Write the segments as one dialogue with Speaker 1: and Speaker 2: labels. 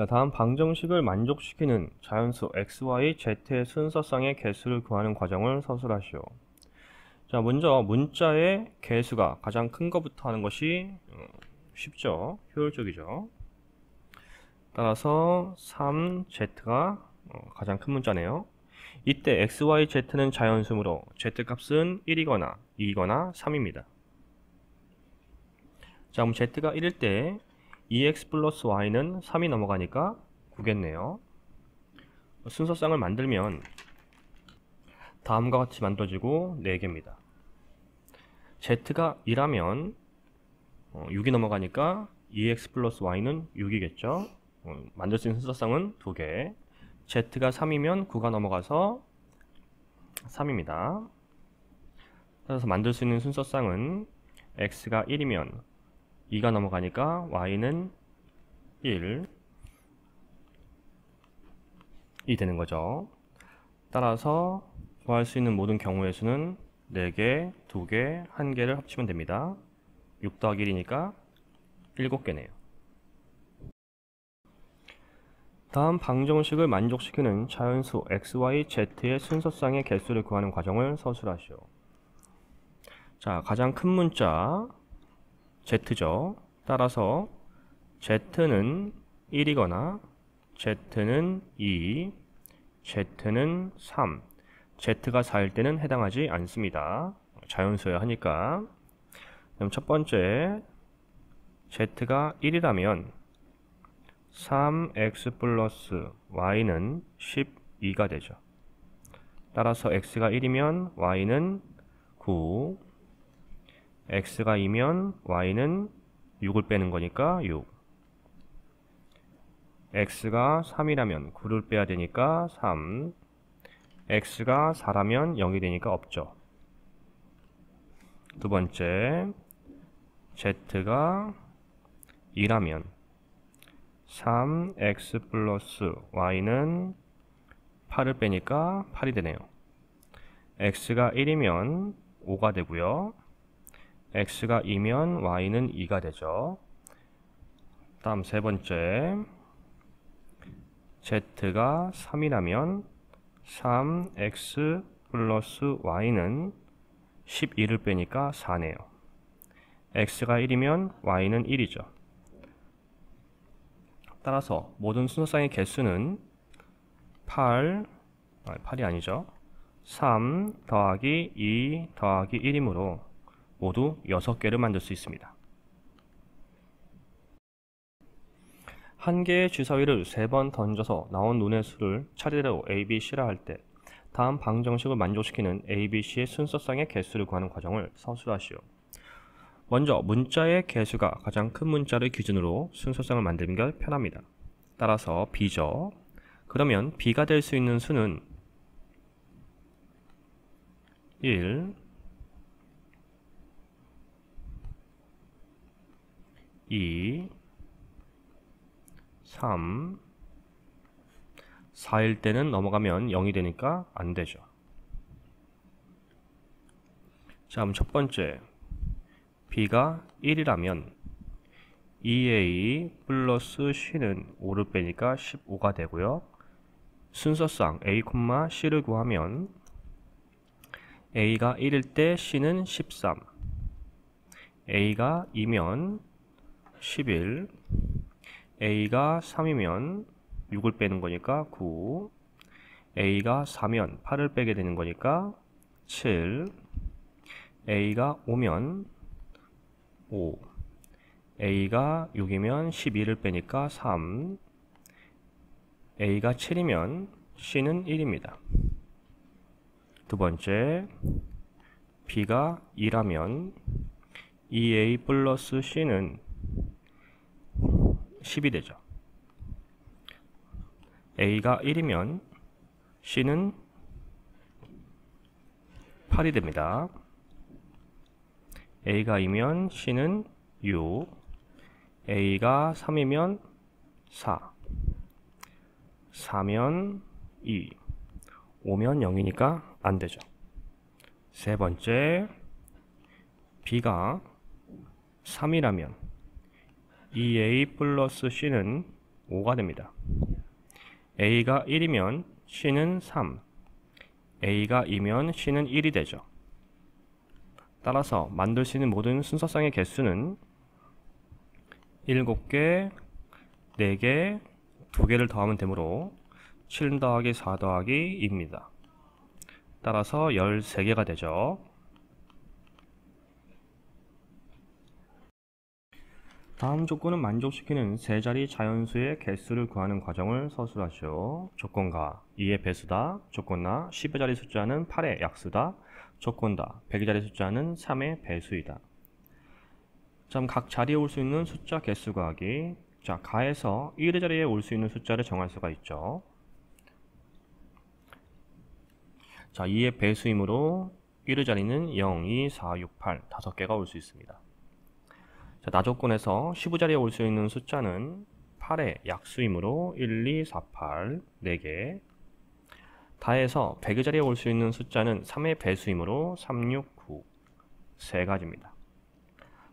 Speaker 1: 자, 다음 방정식을 만족시키는 자연수 x, y, z의 순서쌍의 개수를 구하는 과정을 서술하시오. 자, 먼저 문자의 개수가 가장 큰 것부터 하는 것이 쉽죠. 효율적이죠. 따라서 3z가 가장 큰 문자네요. 이때 x, y, z는 자연수므로 z값은 1이거나 2이거나 3입니다. 자, 그럼 z가 1일 때 2x 플러스 y는 3이 넘어가니까 9겠네요. 순서쌍을 만들면 다음과 같이 만들어지고 4개입니다. z가 2라면 6이 넘어가니까 2x 플러스 y는 6이겠죠. 만들 수 있는 순서쌍은 2개. z가 3이면 9가 넘어가서 3입니다. 따라서 만들 수 있는 순서쌍은 x가 1이면 2가 넘어가니까 y는 1이 되는 거죠. 따라서 구할 수 있는 모든 경우의 수는 4개, 2개, 1개를 합치면 됩니다. 6 더하기 1이니까 7개네요. 다음 방정식을 만족시키는 자연수 x, y, z의 순서쌍의 개수를 구하는 과정을 서술하시오. 자, 가장 큰 문자 z죠. 따라서 z는 1이거나 z는 2, z는 3, z가 4일 때는 해당하지 않습니다. 자연수여야 하니까. 그럼 첫 번째 z가 1이라면 3x 플러스 y는 12가 되죠. 따라서 x가 1이면 y는 9, x가 2면 y는 6을 빼는 거니까 6, x가 3이라면 9를 빼야 되니까 3, x가 4라면 0이 되니까 없죠. 두 번째, z가 2라면 3x 플러스 y는 8을 빼니까 8이 되네요. x가 1이면 5가 되고요. x가 2면 y는 2가 되죠. 다음 세 번째, z가 3이라면 3x 플러스 y는 12를 빼니까 4네요. x가 1이면 y는 1이죠. 따라서 모든 순서쌍의 개수는 8이 아니죠. 3 더하기 2 더하기 1이므로 모두 6개를 만들 수 있습니다. 한 개의 주사위를 3번 던져서 나온 눈의 수를 차례대로 A, B, C라 할 때 다음 방정식을 만족시키는 A, B, C의 순서쌍의 개수를 구하는 과정을 서술하시오. 먼저 문자의 개수가 가장 큰 문자를 기준으로 순서쌍을 만드는 게 편합니다. 따라서 B죠. 그러면 B가 될 수 있는 수는 1, 2, 3, 4일 때는 넘어가면 0이 되니까 안 되죠. 자, 그럼 첫 번째, B가 1이라면 2A 플러스 C는 5를 빼니까 15가 되고요. 순서쌍 A, C를 구하면 A가 1일 때 C는 13, A가 2면 11, A가 3이면 6을 빼는 거니까 9, A가 4면 8을 빼게 되는 거니까 7, A가 5면 5, A가 6이면 12를 빼니까 3, A가 7이면 C는 1입니다. 두 번째, B가 2라면 2A 플러스 C는 10이 되죠. A가 1이면 C는 8이 됩니다. A가 2면 C는 6, A가 3이면 4, 4면 2, 5면 0이니까 안 되죠. 세 번째, B가 3이라면 2A 플러스 C는 5가 됩니다. A가 1이면 C는 3, A가 2면 C는 1이 되죠. 따라서 만들 수 있는 모든 순서쌍의 개수는 7개, 4개, 2개를 더하면 되므로 7 더하기 4 더하기 2입니다. 따라서 13개가 되죠. 다음 조건은 만족시키는 세 자리 자연수의 개수를 구하는 과정을 서술하시오. 조건가 2의 배수다. 조건나 10의 자리 숫자는 8의 약수다. 조건다 100의 자리 숫자는 3의 배수이다. 자, 각 자리에 올 수 있는 숫자 개수 구하기. 자, 가에서 1의 자리에 올 수 있는 숫자를 정할 수가 있죠. 자, 2의 배수이므로 1의 자리는 0, 2, 4, 6, 8 5개가 올 수 있습니다. 자, 나조건에서 15자리에 올 수 있는 숫자는 8의 약수이므로 1, 2, 4, 8 4개. 다에서 100의 자리에 올 수 있는 숫자는 3의 배수이므로 3, 6, 9 3가지입니다.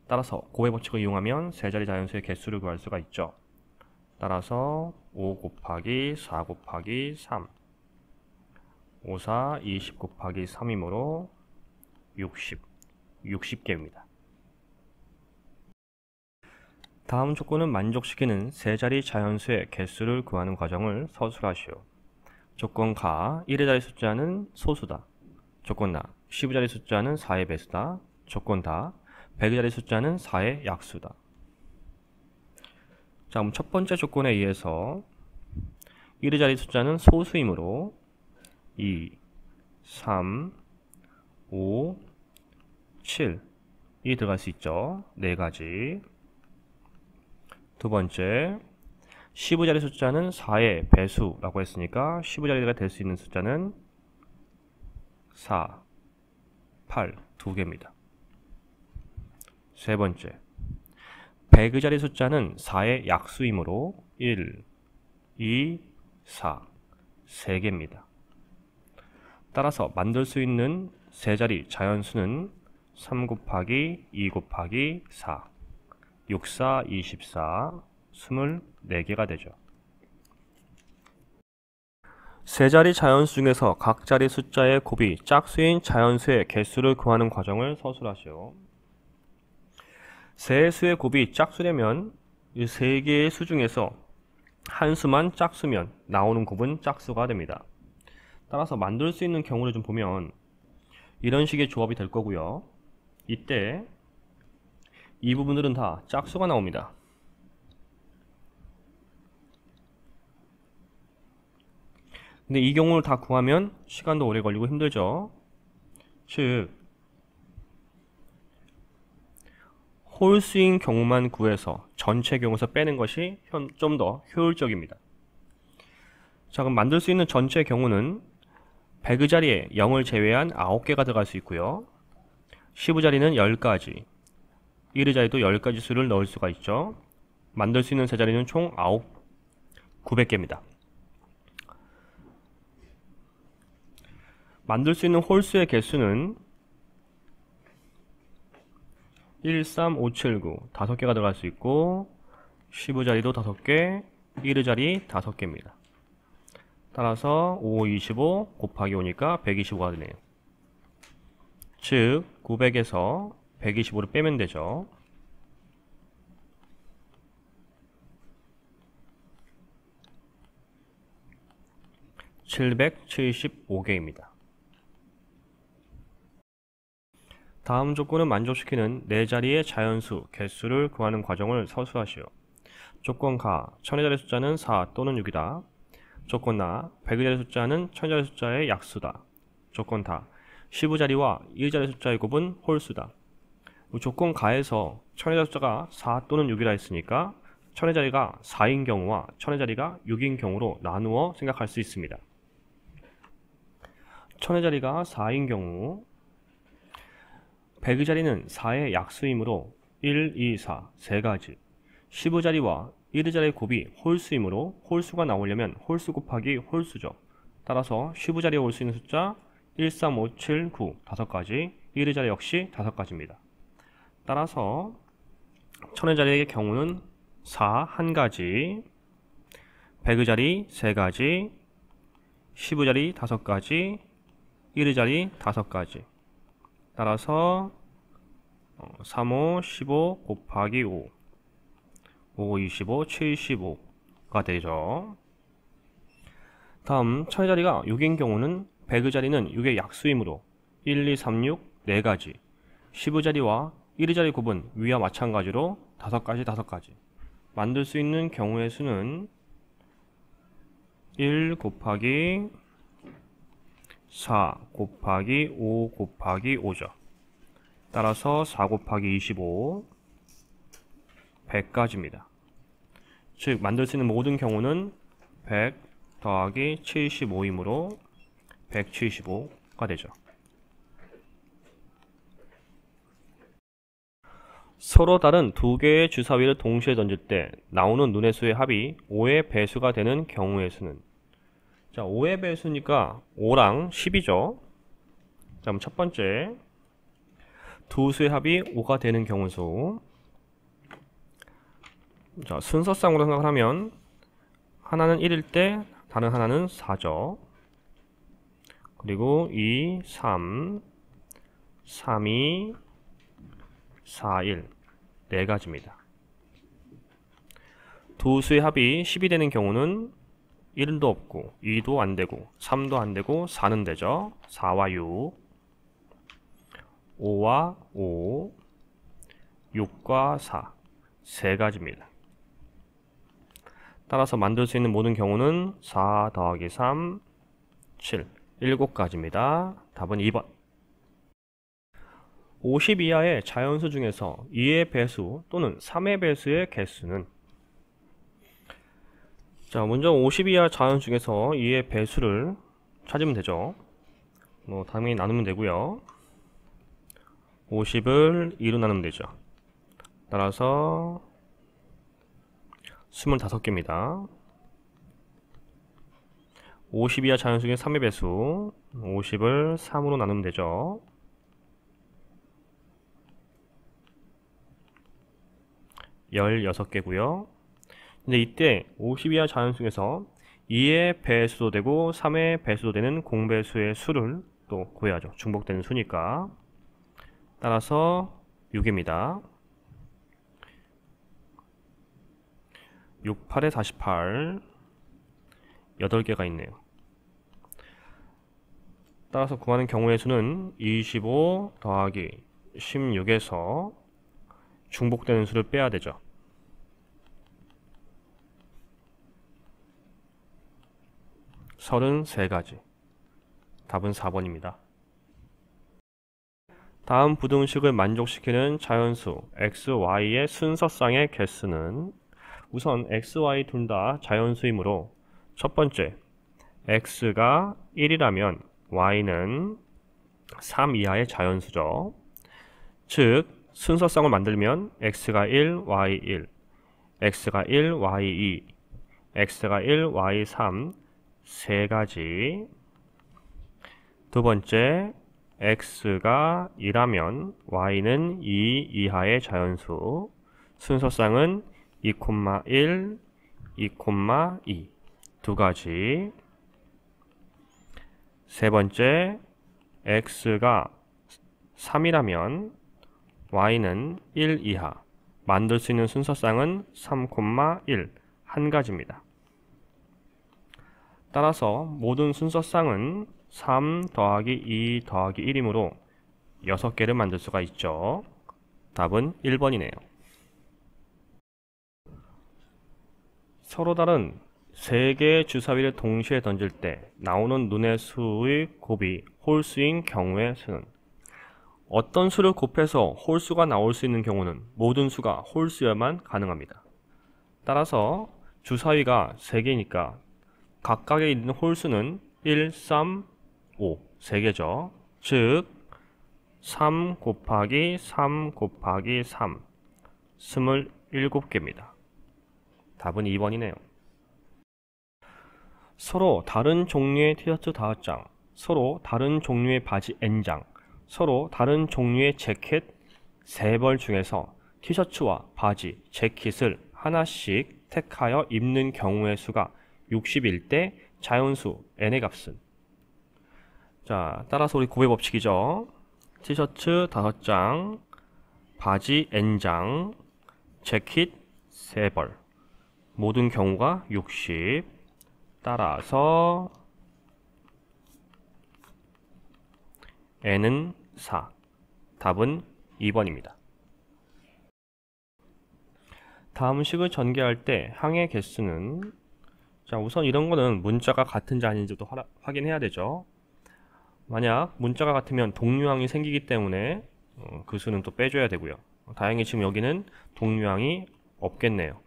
Speaker 1: 따라서 곱의 법칙을 이용하면 세 자리 자연수의 개수를 구할 수가 있죠. 따라서 5 곱하기 4 곱하기 3 5, 4, 20 곱하기 3이므로 60개입니다. 다음 조건은 만족시키는 세 자리 자연수의 개수를 구하는 과정을 서술하시오. 조건 가 1의 자리 숫자는 소수다. 조건 나 10의 자리 숫자는 4의 배수다. 조건 다 100의 자리 숫자는 4의 약수다. 자, 그럼 첫 번째 조건에 의해서 1의 자리 숫자는 소수이므로 2, 3, 5, 7이 들어갈 수 있죠. 4가지. 두 번째, 10의 자리 숫자는 4의 배수라고 했으니까 10의 자리가 될 수 있는 숫자는 4, 8 2개입니다. 세 번째, 100의 자리 숫자는 4의 약수이므로 1, 2, 4 3개입니다. 따라서 만들 수 있는 세 자리 자연수는 3 곱하기 2 곱하기 4 6, 4, 24, 24개가 되죠. 세 자리 자연수 중에서 각 자리 숫자의 곱이 짝수인 자연수의 개수를 구하는 과정을 서술하시오. 세 수의 곱이 짝수려면 이 세 개의 수 중에서 한 수만 짝수면 나오는 곱은 짝수가 됩니다. 따라서 만들 수 있는 경우를 좀 보면 이런 식의 조합이 될 거고요. 이때 이 부분들은 다 짝수가 나옵니다. 근데 이 경우를 다 구하면 시간도 오래 걸리고 힘들죠. 즉 홀수인 경우만 구해서 전체 경우에서 빼는 것이 좀 더 효율적입니다. 자, 그럼 만들 수 있는 전체 경우는 100의 자리에 0을 제외한 9개가 들어갈 수 있고요. 10의 자리는 10가지, 1의 자리도 10가지 수를 넣을 수가 있죠. 만들 수 있는 세 자리는 총 900개입니다. 만들 수 있는 홀수의 개수는 1, 3, 5, 7, 9 5개가 들어갈 수 있고 10의 자리도 5개, 1의 자리 5개입니다. 따라서 5, 25 곱하기 5니까 125가 되네요. 즉 900에서 125를 빼면 되죠. (775개입니다) 다음 조건은 만족시키는 네 자리의 자연수 개수를 구하는 과정을 서술하시오. 조건 가 1000의 자리 숫자는 4 또는 6이다. 조건 나 100의 자리 숫자는 1000의 자리 숫자의 약수다. 조건 다 10의 자리와 1의 자리 숫자의 곱은 홀수다. 조건 가에서 1000의 자리 숫자가 4 또는 6이라 했으니까 1000의 자리가 4인 경우와 1000의 자리가 6인 경우로 나누어 생각할 수 있습니다. 1000의 자리가 4인 경우 100의 자리는 4의 약수이므로 1, 2, 4 3가지, 10의 자리와 1의 자리의 곱이 홀수이므로 홀수가 나오려면 홀수 곱하기 홀수죠. 따라서 10의 자리에 올 수 있는 숫자 1, 3, 5, 7, 9 5가지, 1의 자리 역시 5가지입니다. 따라서 1000의 자리의 경우는 4 1가지, 100의자리 3가지, 10의자리 5가지, 1의자리 5가지. 따라서 35, 15 곱하기 5, 5, 25, 75가 되죠. 다음 1000의자리가 6인 경우는 100의자리는 6의 약수이므로 1, 2, 3, 6 4가지, 10의자리와 1의자리 곱은 위와 마찬가지로 5가지 5가지. 만들 수 있는 경우의 수는 1 곱하기 4 곱하기 5 곱하기 5죠. 따라서 4 곱하기 25 100가지입니다. 즉 만들 수 있는 모든 경우는 100 더하기 75이므로 175가 되죠. 서로 다른 두 개의 주사위를 동시에 던질 때 나오는 눈의 수의 합이 5의 배수가 되는 경우의 수는, 자 5의 배수니까 5랑 10이죠. 자, 그럼 첫 번째 두 수의 합이 5가 되는 경우 수. 자, 순서상으로 생각을 하면 하나는 1일 때 다른 하나는 4죠. 그리고 2, 3, 3, 2, 4, 1 4가지입니다. 두 수의 합이 10이 되는 경우는 1도 없고 2도 안되고 3도 안되고 4는 되죠. 4와 6, 5와 5, 6과 4 3가지입니다. 따라서 만들 수 있는 모든 경우는 4 더하기 3, 7 7가지입니다. 답은 2번. 50 이하의 자연수 중에서 2의 배수 또는 3의 배수의 개수는, 자 먼저 50 이하 자연수 중에서 2의 배수를 찾으면 되죠. 당연히 나누면 되고요. 50을 2로 나누면 되죠. 따라서 25개입니다. 50 이하 자연수 중에 3의 배수 50을 3으로 나누면 되죠. 16개고요. 근데 이때 50 이하 자연수 중에서 2의 배수도 되고 3의 배수도 되는 공배수의 수를 또 구해야죠. 중복되는 수니까. 따라서 6입니다. 6, 8에 48 8개가 있네요. 따라서 구하는 경우의 수는 25 더하기 16에서 중복되는 수를 빼야 되죠. 33가지. 답은 4번입니다. 다음 부등식을 만족시키는 자연수 x, y의 순서상의 개수는, 우선 x, y 둘 다 자연수이므로 첫 번째 x가 1이라면 y는 3 이하의 자연수죠. 즉 순서상을 만들면 x가 1, y 1, x가 1, y 2, x가 1, y 3 3가지. 두 번째 x가 2라면 y는 2 이하의 자연수. 순서상은 2,1, 2,2 두 가지. 세 번째 x가 3이라면 y는 1 이하. 만들 수 있는 순서상은 3,1 한 가지입니다. 따라서 모든 순서상은 3 더하기 2 더하기 1이므로 6개를 만들 수가 있죠. 답은 1번이네요. 서로 다른 3개의 주사위를 동시에 던질 때 나오는 눈의 수의 곱이 홀수인 경우의 수는, 어떤 수를 곱해서 홀수가 나올 수 있는 경우는 모든 수가 홀수여야만 가능합니다. 따라서 주사위가 3개니까 각각에 있는 홀수는 1, 3, 5 3개죠. 즉 3 곱하기 3 곱하기 3 27개입니다. 답은 2번이네요. 서로 다른 종류의 티셔츠 5장, 서로 다른 종류의 바지 N장, 서로 다른 종류의 재킷 3벌 중에서 티셔츠와 바지, 재킷을 하나씩 택하여 입는 경우의 수가 60일 때 자연수 n의 값은, 자, 따라서 우리 곱의 법칙이죠. 티셔츠 5장, 바지 n장, 재킷 3벌, 모든 경우가 60. 따라서 n은 4. 답은 2번입니다. 다음 식을 전개할 때 항의 개수는, 자, 우선 이런 거는 문자가 같은지 아닌지도 확인해야 되죠. 만약 문자가 같으면 동류항이 생기기 때문에 그 수는 또 빼줘야 되고요. 다행히 지금 여기는 동류항이 없겠네요.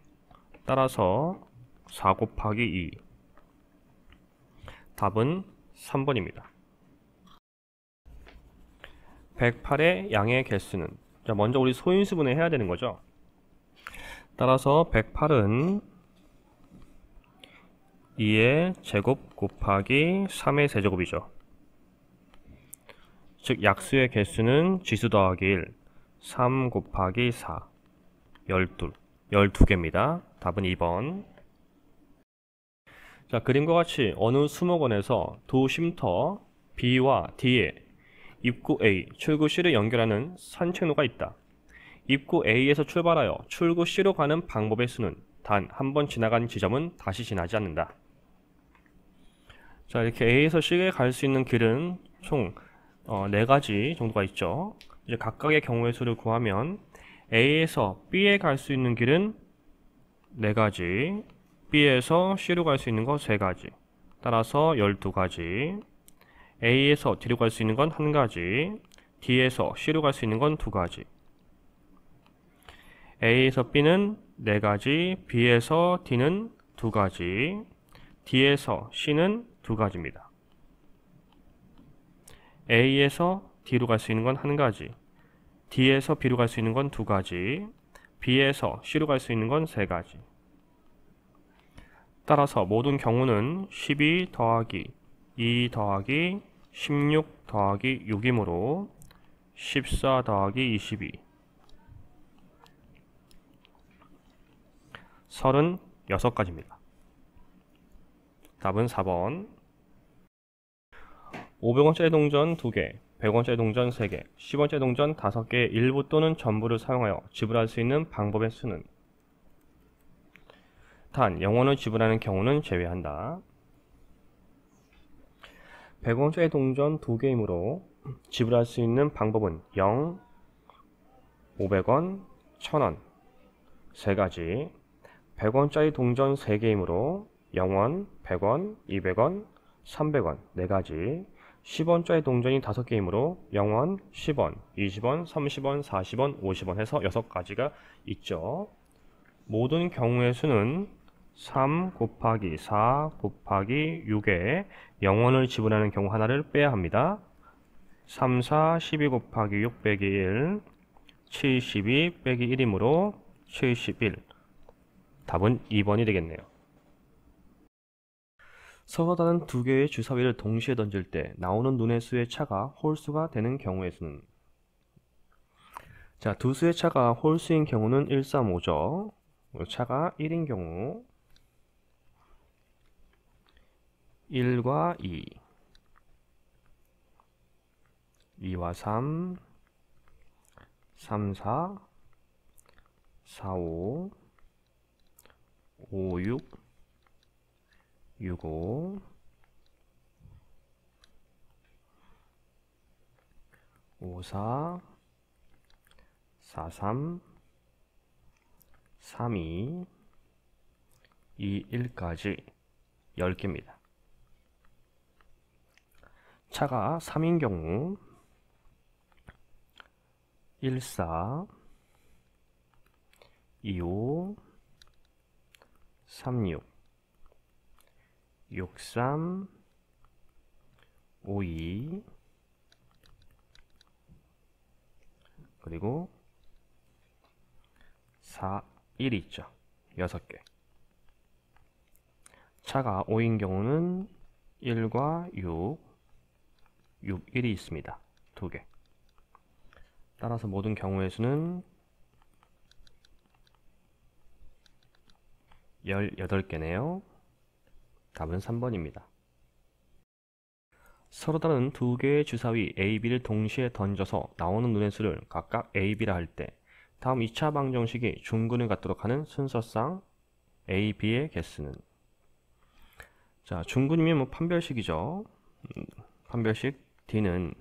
Speaker 1: 따라서 4 곱하기 2. 답은 3번입니다. 108의 양의 개수는, 자, 먼저 우리 소인수분해 해야 되는 거죠. 따라서 108은 2의 제곱 곱하기 3의 세제곱이죠. 즉 약수의 개수는 지수 더하기 1, 3 곱하기 4, 12개입니다. 답은 2번. 자, 그림과 같이 어느 수목원에서 두 쉼터 B와 D에 입구 A, 출구 C를 연결하는 산책로가 있다. 입구 A에서 출발하여 출구 C로 가는 방법의 수는 단 한 번 지나간 지점은 다시 지나지 않는다. 자, 이렇게 A에서 C에 갈 수 있는 길은 총 4가지 정도가 있죠. 이제 각각의 경우의 수를 구하면 A에서 B에 갈 수 있는 길은 4가지, B에서 C로 갈 수 있는 거 3가지, 따라서 12가지. A에서 D로 갈 수 있는 건 1가지, D에서 C로 갈 수 있는 건 2가지. A에서 B는 4가지, B에서 D는 2가지, D에서 C는 2가지입니다. A에서 D로 갈 수 있는 건 1가지, D에서 B로 갈 수 있는 건 2가지, B에서 C로 갈 수 있는 건 3가지. 따라서 모든 경우는 12 더하기 2 더하기 16 더하기 6이므로 14 더하기 22, 36가지입니다. 답은 4번. 500원짜리 동전 2개, 100원짜리 동전 3개, 10원짜리 동전 5개의 일부 또는 전부를 사용하여 지불할 수 있는 방법의 수는, 단 0원을 지불하는 경우는 제외한다. 100원짜리 동전 2개이므로 지불할 수 있는 방법은 0, 500원, 1000원 3가지. 100원짜리 동전 3개이므로 0원, 100원, 200원, 300원 4가지. 10원짜리 동전이 5개이므로 0원, 10원, 20원, 30원, 40원, 50원 해서 6가지가 있죠. 모든 경우의 수는 3 곱하기 4 곱하기 6에 0원을 지불하는 경우 하나를 빼야 합니다. 3, 4, 12 곱하기 6 빼기 1, 72 빼기 1이므로 71. 답은 2번이 되겠네요. 서로 다른 2개의 주사위를 동시에 던질 때 나오는 눈의 수의 차가 홀수가 되는 경우의 수는, 자, 두 수의 차가 홀수인 경우는 1, 3, 5죠. 차가 1인 경우 1과 2, 2와 3, 3, 4, 4, 5, 5, 6, 6, 5, 5, 4, 4, 3, 3, 2, 2, 1까지 10개입니다. 차가 3인 경우 1, 4, 2, 5, 3, 6, 6, 3, 5, 2, 그리고 4, 1이 있죠. 6개. 차가 5인 경우는 1과 6, 6, 1이 있습니다. 2개. 따라서 모든 경우의 수는 18개네요. 답은 3번입니다. 서로 다른 두 개의 주사위 A, B를 동시에 던져서 나오는 눈의 수를 각각 A, B라 할 때 다음 2차 방정식이 중근을 갖도록 하는 순서상 A, B의 개수는, 자, 중근이면 뭐 판별식이죠. 판별식 D는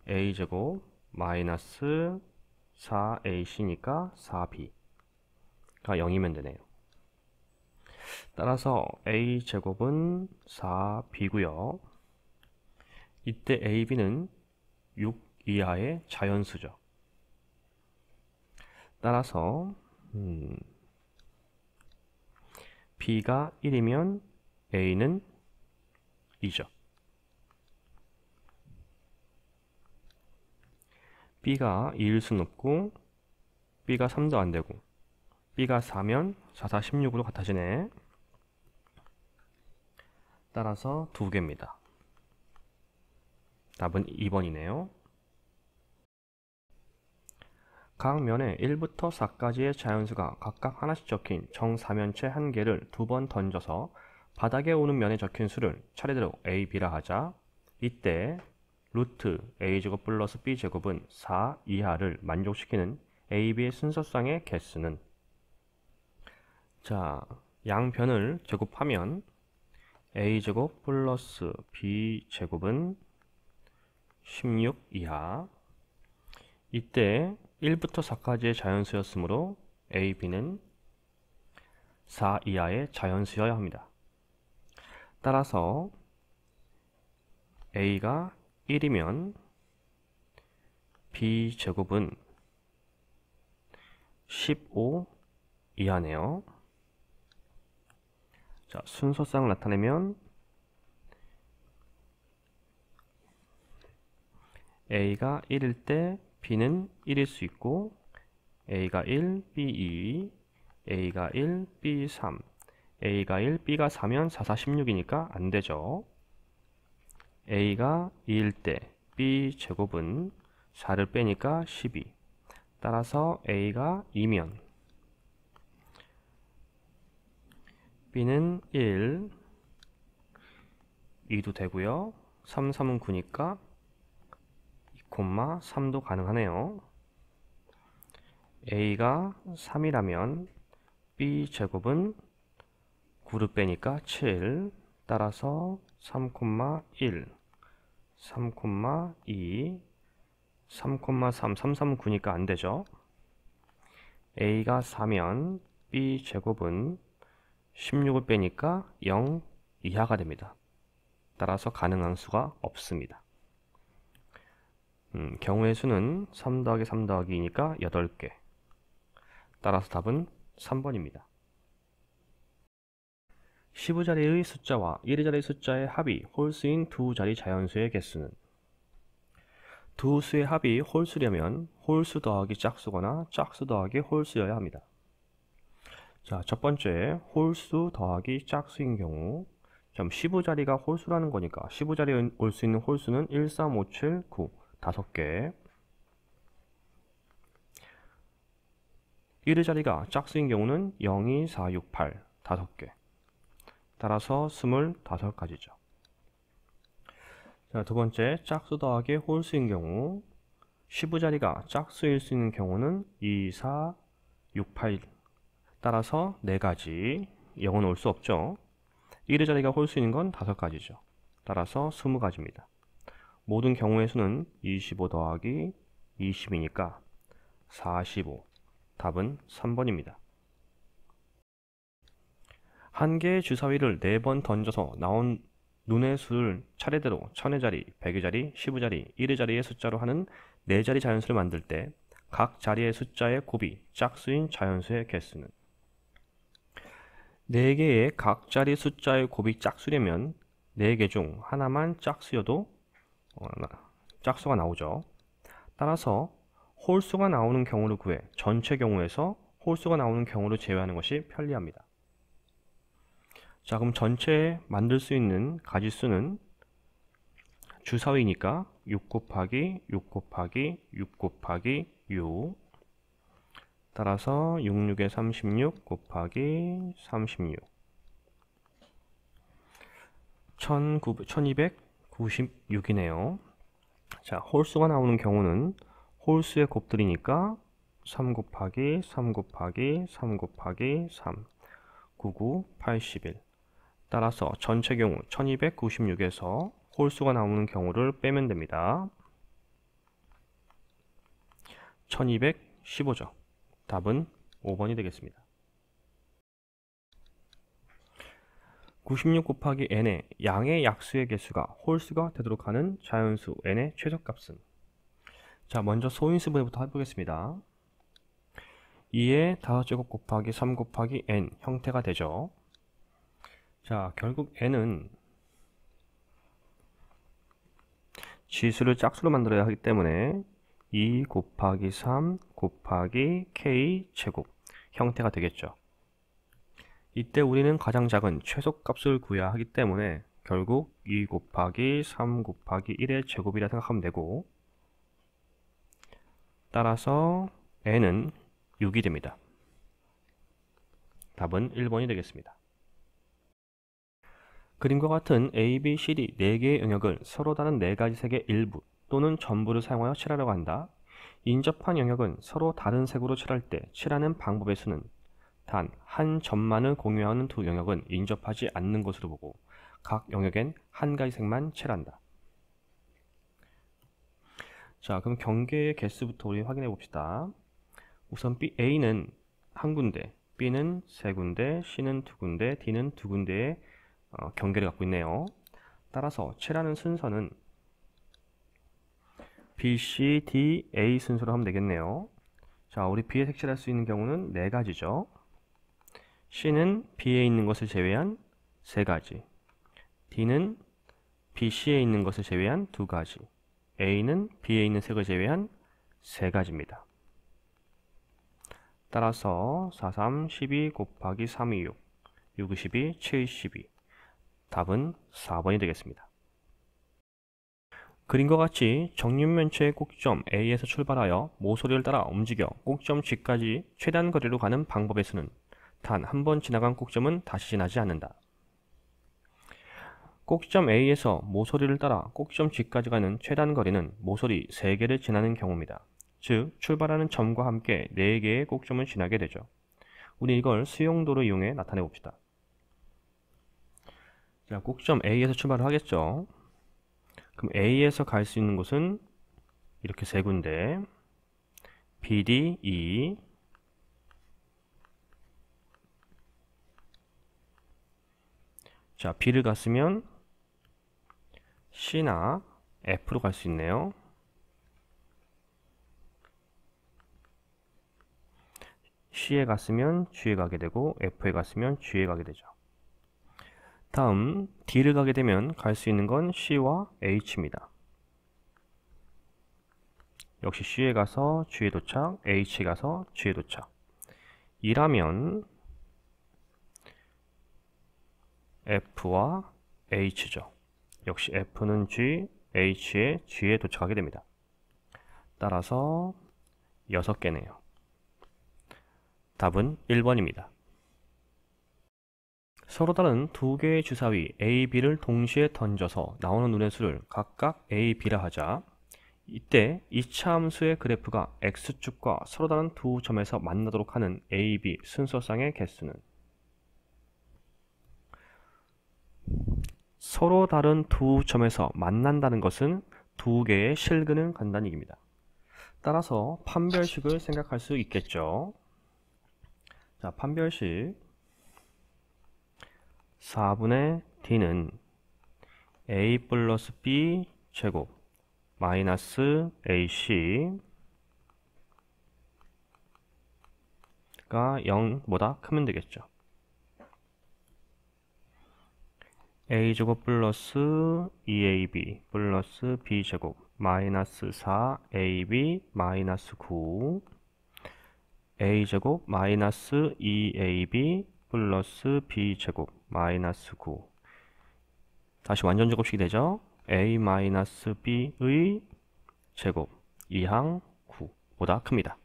Speaker 1: A제곱 마이너스 4AC니까 4B가 0이면 되네요. 따라서 A제곱은 4B고요. 이때 AB는 6 이하의 자연수죠. 따라서 B가 1이면 A는 2죠. B가 2일 순 없고 B가 3도 안되고 B가 4면 4, 4, 16으로 같아지네. 따라서 2개입니다. 답은 2번이네요. 각 면에 1부터 4까지의 자연수가 각각 하나씩 적힌 정사면체 한 개를 2번 던져서 바닥에 오는 면에 적힌 수를 차례대로 A, B라 하자. 이때 루트 A제곱 플러스 B제곱은 4 이하를 만족시키는 A, B의 순서상의 개수는, 자, 양변을 제곱하면 A제곱 플러스 B제곱은 16 이하. 이때 1부터 4까지의 자연수였으므로 A, B는 4 이하의 자연수여야 합니다. 따라서 A가 1이면 B제곱은 15 이하네요. 자, 순서상을 나타내면 A가 1일 때 B는 1일 수 있고, A가 1, B 2, A가 1, B 3, A가 1, B가 4면 4, 4, 16이니까 안되죠. A가 2일 때 B제곱은 4를 빼니까 12. 따라서 A가 2면 B는 1, 2도 되고요. 3, 3은 9니까 2,3도 가능하네요. A가 3이라면 B제곱은 9를 빼니까 7. 따라서 3,1, 3,2, 3,3, 3, 3은 9니까 안되죠. A가 4면 B제곱은 16을 빼니까 0 이하가 됩니다. 따라서 가능한 수가 없습니다. 경우의 수는 3 더하기 3 더하기 2니까 8개. 따라서 답은 3번입니다. 15자리의 숫자와 1위자리 숫자의 합이 홀수인 두 자리 자연수의 개수는, 두 수의 합이 홀수려면 홀수 더하기 짝수거나 짝수 더하기 홀수여야 합니다. 자, 첫 번째 홀수 더하기 짝수인 경우, 15자리가 홀수라는 거니까 15자리에 올 수 있는 홀수는 1, 3, 5, 7, 9 5개. 1의 자리가 짝수인 경우는 0, 2, 4, 6, 8 5개. 따라서 25가지죠. 자, 두 번째 짝수 더하기 홀수인 경우 15자리가 짝수일 수 있는 경우는 2, 4, 6, 8 따라서 4가지. 0은 올 수 없죠. 1의 자리가 홀수인 건 5가지죠. 따라서 20가지입니다. 모든 경우의 수는 25 더하기 20이니까 45. 답은 3번입니다. 한 개의 주사위를 4번 던져서 나온 눈의 수를 차례대로 1000의 자리, 100의 자리, 10의 자리, 1의 자리의 숫자로 하는 4자리 자연수를 만들 때 각 자리의 숫자의 곱이 짝수인 자연수의 개수는, 4개의 각 자리 숫자의 곱이 짝수려면 4개 중 하나만 짝수여도 짝수가 나오죠. 따라서 홀수가 나오는 경우를 구해 전체 경우에서 홀수가 나오는 경우를 제외하는 것이 편리합니다. 자, 그럼 전체 만들 수 있는 가지수는 주사위니까 6 곱하기 6 곱하기 6 곱하기 6. 따라서 6, 6에 36 곱하기 36. 1296이네요. 자, 홀수가 나오는 경우는 홀수의 곱들이니까 3 곱하기 3 곱하기 3 곱하기 3 99, 81. 따라서 전체 경우 1296에서 홀수가 나오는 경우를 빼면 됩니다. 1215죠. 답은 5번이 되겠습니다. 96 곱하기 n의 양의 약수의 개수가 홀수가 되도록 하는 자연수 n의 최소값은? 자, 먼저 소인수분해부터 해보겠습니다. 2의 5제곱 곱하기 3 곱하기 n 형태가 되죠. 자, 결국 n은 지수를 짝수로 만들어야 하기 때문에 2 곱하기 3 곱하기 k 제곱 형태가 되겠죠. 이때 우리는 가장 작은 최소값을 구해야 하기 때문에 결국 2 곱하기 3 곱하기 1의 제곱이라 생각하면 되고, 따라서 n은 6이 됩니다. 답은 1번이 되겠습니다. 그림과 같은 A, B, C, D 4개의 영역을 서로 다른 4가지 색의 일부 또는 전부를 사용하여 칠하려고 한다. 인접한 영역은 서로 다른 색으로 칠할 때 칠하는 방법의 수는? 단 한 점만을 공유하는 두 영역은 인접하지 않는 것으로 보고 각 영역엔 한 가지 색만 칠한다. 자, 그럼 경계의 개수부터 우리 확인해 봅시다. 우선 A는 한 군데, B는 세 군데, C는 두 군데, D는 두 군데의 경계를 갖고 있네요. 따라서 칠하는 순서는 B, C, D, A 순서로 하면 되겠네요. 자, 우리 B에 색칠할 수 있는 경우는 4가지죠. C는 B에 있는 것을 제외한 3가지, D는 BC에 있는 것을 제외한 2가지, A는 B에 있는 색을 제외한 3가지입니다. 따라서 4, 3, 12 곱하기 3, 2, 6, 6, 12, 72. 답은 4번이 되겠습니다. 그림과 같이 정육면체의 꼭지점 A에서 출발하여 모서리를 따라 움직여 꼭지점 G까지 최단 거리로 가는 방법의 수는? 단 한 번 지나간 꼭지점은 다시 지나지 않는다. 꼭지점 A에서 모서리를 따라 꼭지점 G까지 가는 최단 거리는 모서리 3개를 지나는 경우입니다. 즉, 출발하는 점과 함께 4개의 꼭지점을 지나게 되죠. 우리 이걸 수용도를 이용해 나타내 봅시다. 자, 꼭지점 A에서 출발을 하겠죠. 그럼 A에서 갈 수 있는 곳은 이렇게 3군데, BD, E, 자, B를 갔으면 C나 F로 갈 수 있네요. C에 갔으면 G에 가게 되고 F에 갔으면 G에 가게 되죠. 다음 D를 가게 되면 갈 수 있는 건 C와 H입니다. 역시 C에 가서 G에 도착, H에 가서 G에 도착. 이라면 F와 H죠. 역시 F는 G, H에 G에 도착하게 됩니다. 따라서 6개네요. 답은 1번입니다. 서로 다른 두 개의 주사위 A, B를 동시에 던져서 나오는 눈의 수를 각각 A, B라 하자. 이때 이차 함수의 그래프가 X축과 서로 다른 두 점에서 만나도록 하는 A, B 순서쌍의 개수는? 서로 다른 두 점에서 만난다는 것은 두 개의 실근을 간다는 얘기입니다. 따라서 판별식을 생각할 수 있겠죠. 자, 판별식 4분의 D는 A 플러스 B 제곱 마이너스 AC 가 0보다 크면 되겠죠. A제곱 플러스 2AB 플러스 B제곱 마이너스 4AB 마이너스 9 A제곱 마이너스 2AB 플러스 B제곱 마이너스 9. 다시 완전 제곱식이 되죠. A 마이너스 B의 제곱 이항 9보다 큽니다.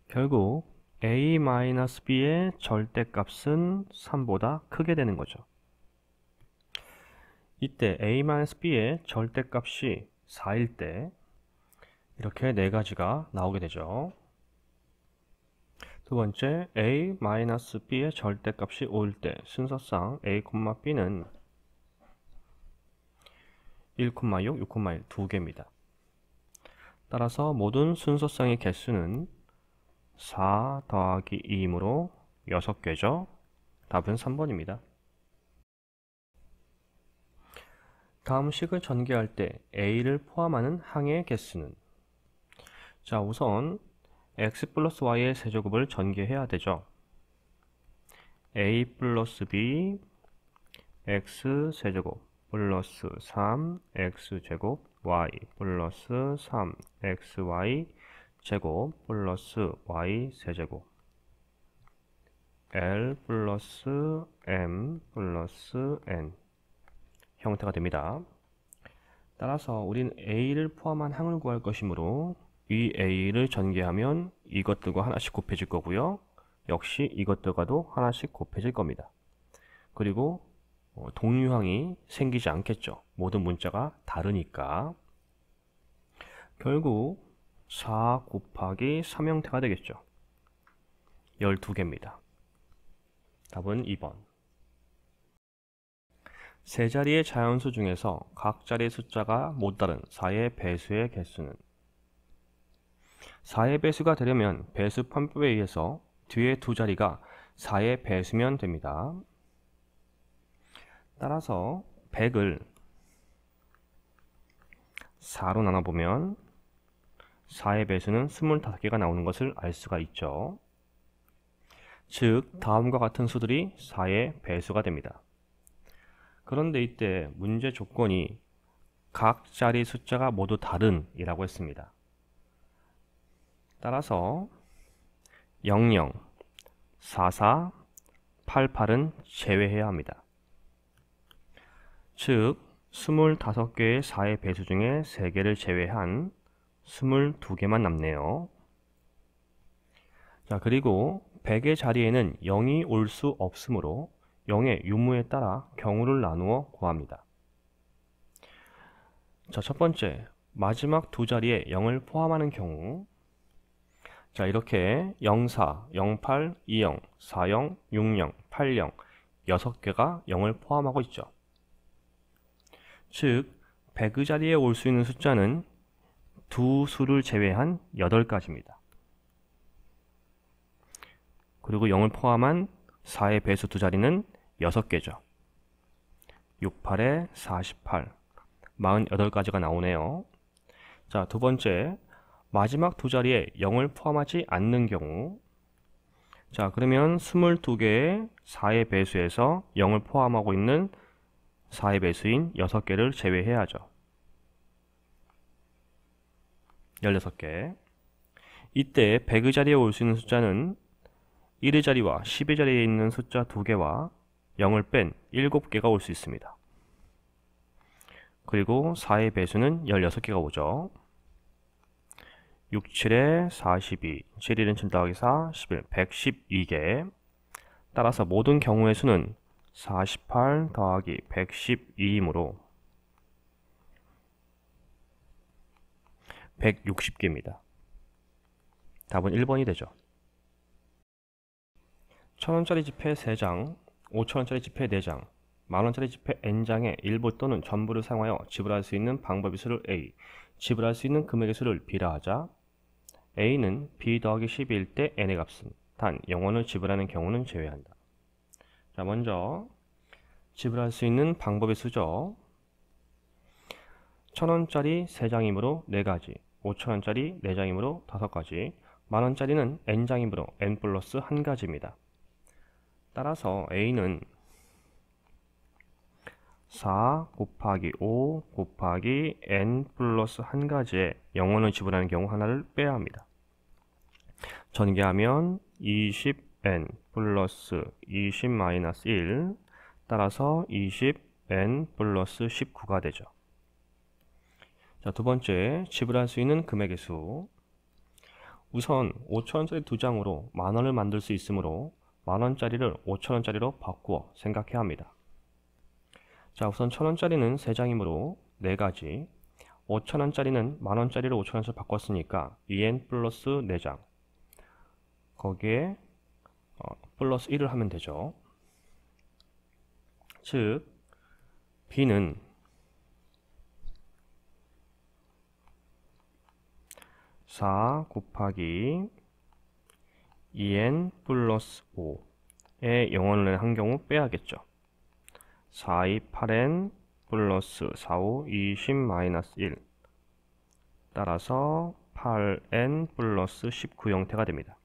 Speaker 1: 결국 A 마이너스 B의 절대값은 3보다 크게 되는 거죠. 이때 a-b의 절대값이 4일 때 이렇게 네 가지가 나오게 되죠. 두 번째, a-b의 절대값이 5일 때 순서상 a, b는 1, 6, 6, 1 두 개입니다. 따라서 모든 순서상의 개수는 4 더하기 2이므로 6개죠. 답은 3번입니다. 다음 식을 전개할 때 a를 포함하는 항의 개수는, 자, 우선 x 플러스 y의 세제곱을 전개해야 되죠. a 플러스 b x 세제곱 플러스 3 x 제곱 y 플러스 3 xy 제곱 플러스 y 세제곱 l 플러스 m 플러스 n 형태가 됩니다. 따라서 우린 a를 포함한 항을 구할 것이므로 이 a를 전개하면 이것들과 하나씩 곱해질 거고요. 역시 이것들과도 하나씩 곱해질 겁니다. 그리고 동류항이 생기지 않겠죠. 모든 문자가 다르니까. 결국 4 곱하기 3 형태가 되겠죠. 12개입니다. 답은 2번. 세 자리의 자연수 중에서 각 자리의 숫자가 못 다른 4의 배수의 개수는, 4의 배수가 되려면 배수 편법에 의해서 뒤에 두 자리가 4의 배수면 됩니다. 따라서 100을 4로 나눠보면 4의 배수는 25개가 나오는 것을 알 수가 있죠. 즉 다음과 같은 수들이 4의 배수가 됩니다. 그런데 이때 문제 조건이 각 자리 숫자가 모두 다른 이라고 했습니다. 따라서 00, 44, 88은 제외해야 합니다. 즉 25개의 4의 배수 중에 3개를 제외한 22개만 남네요. 자, 그리고 100의 자리에는 0이 올 수 없으므로 0의 유무에 따라 경우를 나누어 구합니다. 자, 첫 번째, 마지막 두 자리에 0을 포함하는 경우, 자, 이렇게 04, 08, 20, 40, 60, 80 6개가 0을 포함하고 있죠. 즉 100의 자리에 올 수 있는 숫자는 두 수를 제외한 8가지입니다. 그리고 0을 포함한 4의 배수 두 자리는 6개죠. 68에 48, 48가지가 나오네요. 자, 두 번째, 마지막 두 자리에 0을 포함하지 않는 경우, 자, 그러면 22개의 4의 배수에서 0을 포함하고 있는 4의 배수인 6개를 제외해야죠. 16개. 이때 100의 자리에 올 수 있는 숫자는 1의 자리와 10의 자리에 있는 숫자 2개와 0을 뺀 7개가 올 수 있습니다. 그리고 4의 배수는 16개가 오죠. 6, 7에 42, 7, 1은 7 더하기 4, 11, 112개. 따라서 모든 경우의 수는 48 더하기 112이므로 160개입니다. 답은 1번이 되죠. 1000원짜리 지폐 3장, 5000원짜리 지폐 4장, 만원짜리 지폐 n장의 일부 또는 전부를 사용하여 지불할 수 있는 방법의 수를 A, 지불할 수 있는 금액의 수를 B라 하자. A는 B 더하기 12일 때 n의 값은 단 0원을 지불하는 경우는 제외한다. 자, 먼저 지불할 수 있는 방법의 수죠. 1000원짜리 3장이므로 4가지, 5000원짜리 4장이므로 5가지, 만원짜리는 n장이므로 n 플러스 1가지입니다. 따라서 A는 4 곱하기 5 곱하기 n 플러스 1가지에 0원을 지불하는 경우 하나를 빼야 합니다. 전개하면 20n 플러스 20 마이너스 1, 따라서 20n 플러스 19가 되죠. 자, 두 번째, 지불할 수 있는 금액의 수. 우선 5000원짜리 2장으로 만원을 만들 수 있으므로 만원짜리를 5000원짜리로 바꾸어 생각해야 합니다. 자, 우선 1,000원짜리는 3장이므로 4가지, 5,000원짜리는 만원짜리로 5,000원씩 바꿨으니까 2n 플러스 4장, 거기에 플러스 1을 하면 되죠. 즉 B는 4 곱하기 2n 플러스 5의 0원을 한 경우 빼야겠죠. 4, 2, 8n 플러스 4, 5, 20 마이너스 1, 따라서 8n 플러스 19 형태가 됩니다.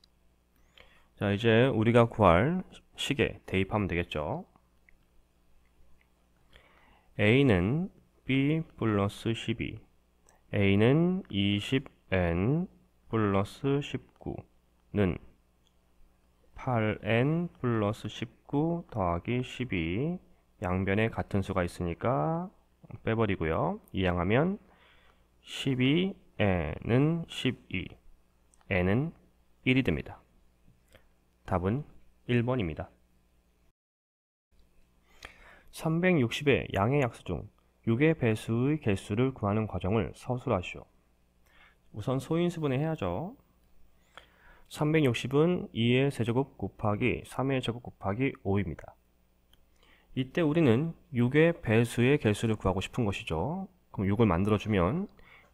Speaker 1: 자, 이제 우리가 구할 식에 대입하면 되겠죠. A는 B 플러스 12, A는 20n 플러스 19는 8n 플러스 19 더하기 12, 양변에 같은 수가 있으니까 빼버리고요. 이항하면 12n은 12, n은 1이 됩니다. 답은 1번입니다. 360의 양의 약수 중 6의 배수의 개수를 구하는 과정을 서술하시오. 우선 소인수분해 해야죠. 360은 2의 세제곱 곱하기 3의 제곱 곱하기 5입니다. 이때 우리는 6의 배수의 개수를 구하고 싶은 것이죠. 그럼 6을 만들어주면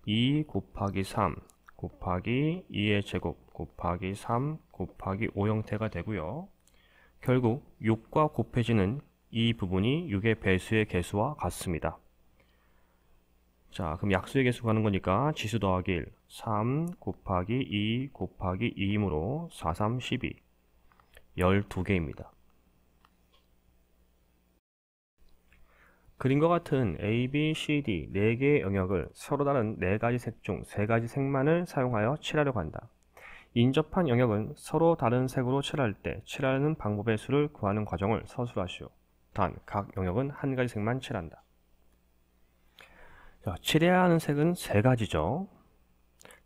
Speaker 1: 2 곱하기 3 곱하기 2의 제곱 곱하기 3 곱하기 5 형태가 되고요. 결국 6과 곱해지는 이 부분이 6의 배수의 개수와 같습니다. 자, 그럼 약수의 개수 구하는 거니까 지수 더하기 1, 3 곱하기 2 곱하기 2이므로 4, 3, 12, 12개입니다. 그림과 같은 A, B, C, D 4개의 영역을 서로 다른 4가지 색 중 3가지 색만을 사용하여 칠하려고 한다. 인접한 영역은 서로 다른 색으로 칠할 때 칠하는 방법의 수를 구하는 과정을 서술하시오. 단, 각 영역은 한 가지 색만 칠한다. 자, 칠해야 하는 색은 3가지죠.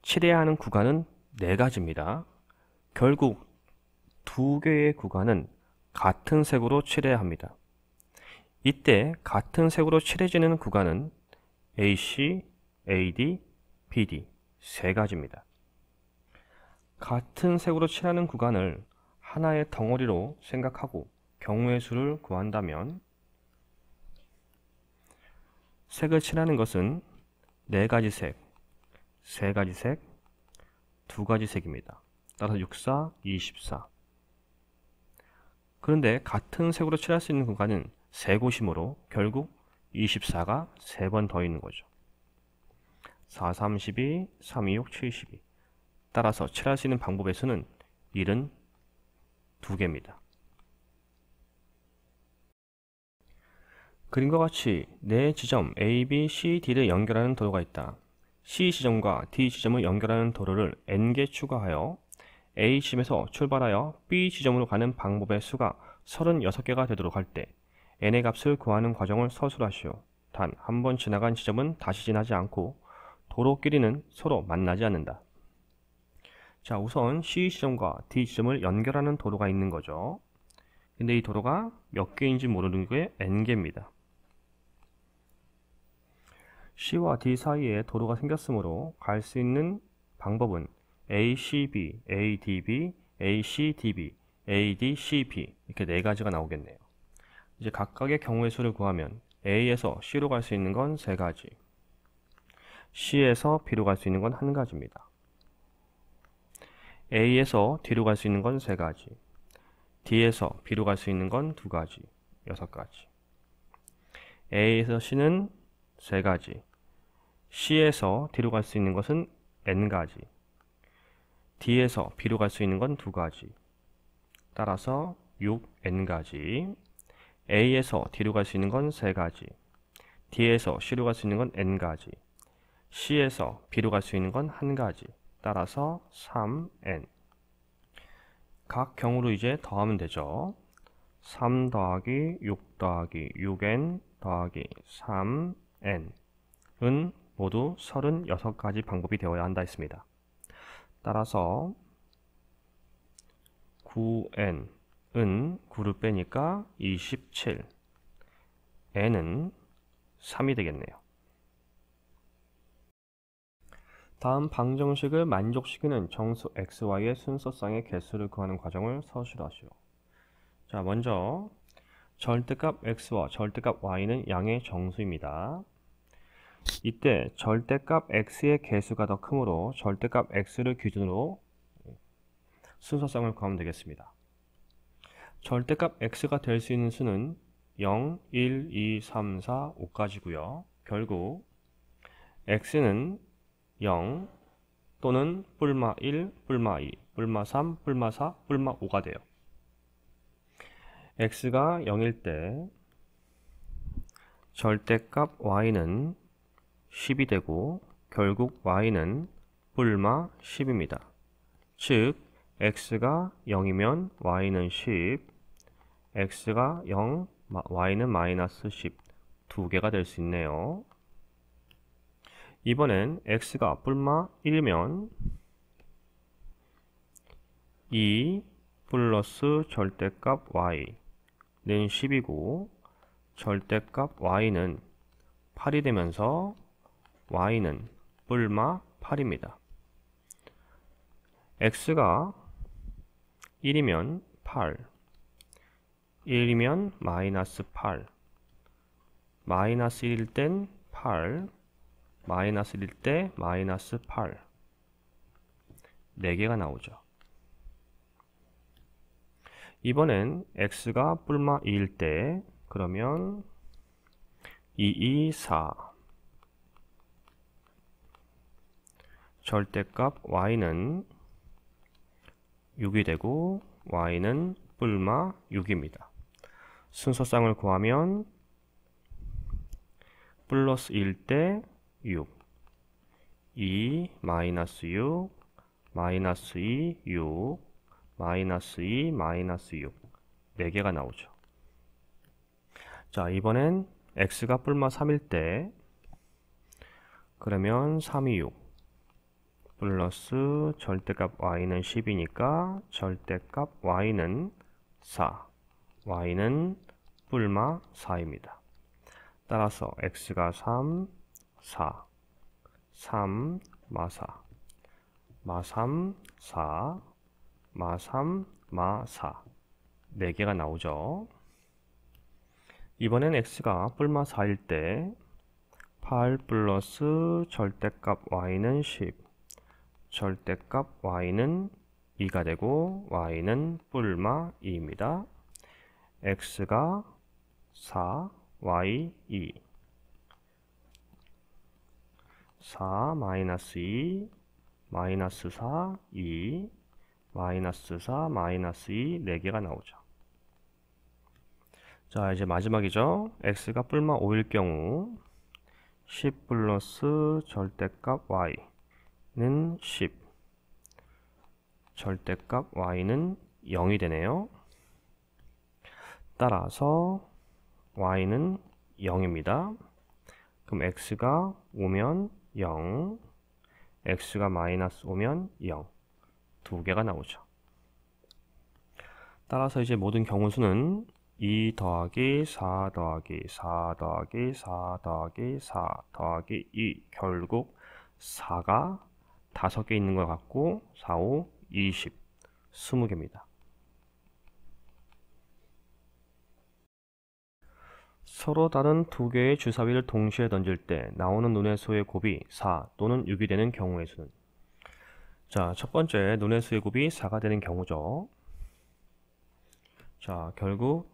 Speaker 1: 칠해야 하는 구간은 4가지입니다. 결국 2개의 구간은 같은 색으로 칠해야 합니다. 이때 같은 색으로 칠해지는 구간은 AC, AD, BD 3가지입니다. 같은 색으로 칠하는 구간을 하나의 덩어리로 생각하고 경우의 수를 구한다면 색을 칠하는 것은 4가지 색, 3가지 색, 2가지 색입니다. 따라서 6, 4, 24. 그런데 같은 색으로 칠할 수 있는 구간은 3곳이므로 결국 24가 3번 더 있는 거죠. 4, 32, 3, 2, 6, 72. 따라서 칠할 수 있는 방법의 수는 72개입니다. 그림과 같이 4지점 A, B, C, D를 연결하는 도로가 있다. C 지점과 D 지점을 연결하는 도로를 N개 추가하여 A 지점에서 출발하여 B 지점으로 가는 방법의 수가 36개가 되도록 할 때 N의 값을 구하는 과정을 서술하시오. 단, 한 번 지나간 지점은 다시 지나지 않고 도로끼리는 서로 만나지 않는다. 자, 우선 C 지점과 D 지점을 연결하는 도로가 있는 거죠. 근데 이 도로가 몇 개인지 모르는 게 N개입니다. C와 D 사이에 도로가 생겼으므로 갈 수 있는 방법은 ACB, ADB, ACDB, ADCB 이렇게 4가지가 나오겠네요. 이제 각각의 경우의 수를 구하면 A에서 C로 갈 수 있는 건 3가지, C에서 B로 갈 수 있는 건 1가지입니다. A에서 D로 갈 수 있는 건 3가지, D에서 B로 갈 수 있는 건 2가지, 6가지. A에서 C는 3가지, C에서 D로 갈 수 있는 것은 N가지, D에서 B로 갈 수 있는 건 2가지, 따라서 6N가지. A에서 D로 갈 수 있는 건 3가지, D에서 C로 갈 수 있는 건 N가지, C에서 B로 갈 수 있는 건 1가지, 따라서 3N. 각 경우로 이제 더하면 되죠. 3 더하기 6 더하기 6N 더하기 3N은 모두 36가지 방법이 되어야 한다 했습니다. 따라서 9N은 9를 빼니까 27, N은 3이 되겠네요. 다음 방정식을 만족시키는 정수 xy의 순서쌍의 개수를 구하는 과정을 서술하시오. 자, 먼저 절대값 x와 절대값 y는 양의 정수입니다. 이때 절대값 x의 개수가 더 크므로 절대값 x를 기준으로 순서쌍을 구하면 되겠습니다. 절대값 x가 될 수 있는 수는 0, 1, 2, 3, 4, 5까지고요. 결국 x는 0 또는 뿔마 1, 뿔마 2, 뿔마 3, 뿔마 4, 뿔마 5가 돼요. x가 0일 때 절대값 y는 10이 되고 결국 y는 뿔마 10입니다. 즉 x가 0이면 y는 10, x가 0, y는 마이너스 10 두 개가 될 수 있네요. 이번엔 x가 뿔마 1이면 2 플러스 절대값 y는 10이고 절대값 y는 8이 되면서 y는 뿔마 8입니다. x가 1이면 8, 1이면 마이너스 8, 마이너스 1일 땐 8, 마이너스 1일 때 마이너스 8 4개가 나오죠. 이번엔 x가 뿔마 2일 때 그러면 2, 2, 4 절대값 y는 6이 되고 y는 뿔마 6입니다. 순서쌍을 구하면 플러스 1일 때 6, 2, 마이너스 6, 마이너스 2, 6, 마이너스 2, 마이너스 6 4개가 나오죠. 자, 이번엔 x가 뿔마 3일 때 그러면 3이 6 플러스 절대값 y는 10이니까 절대값 y는 4, y는 뿔마 4입니다. 따라서 x가 3, 4, 3, 마4, 마3, 4, 마3, 마4 4개가 나오죠. 이번엔 x가 뿔마 4일 때 8 플러스 절대값 y는 10, 절대값 y는 2가 되고 y는 뿔마 2입니다. x가 4, y 2 4 마이너스 2 마이너스 4 2 마이너스 4 마이너스 2 4개가 나오죠. 자, 이제 마지막이죠. x가 뿔마 5일 경우 10 플러스 절대값 y는 10 절대값 y는 0이 되네요. 따라서 y는 0입니다. 그럼 x가 오면 0, x가 마이너스 오면 0 두 개가 나오죠. 따라서 이제 모든 경우수는 2 더하기 4 더하기 4 더하기 4 더하기 4 더하기 2 결국 4가 5개 있는 것 같고 4, 5, 20 20개입니다. 서로 다른 두 개의 주사위를 동시에 던질 때 나오는 눈의 수의 곱이 4 또는 6이 되는 경우의 수는? 자, 첫 번째 눈의 수의 곱이 4가 되는 경우죠. 자, 결국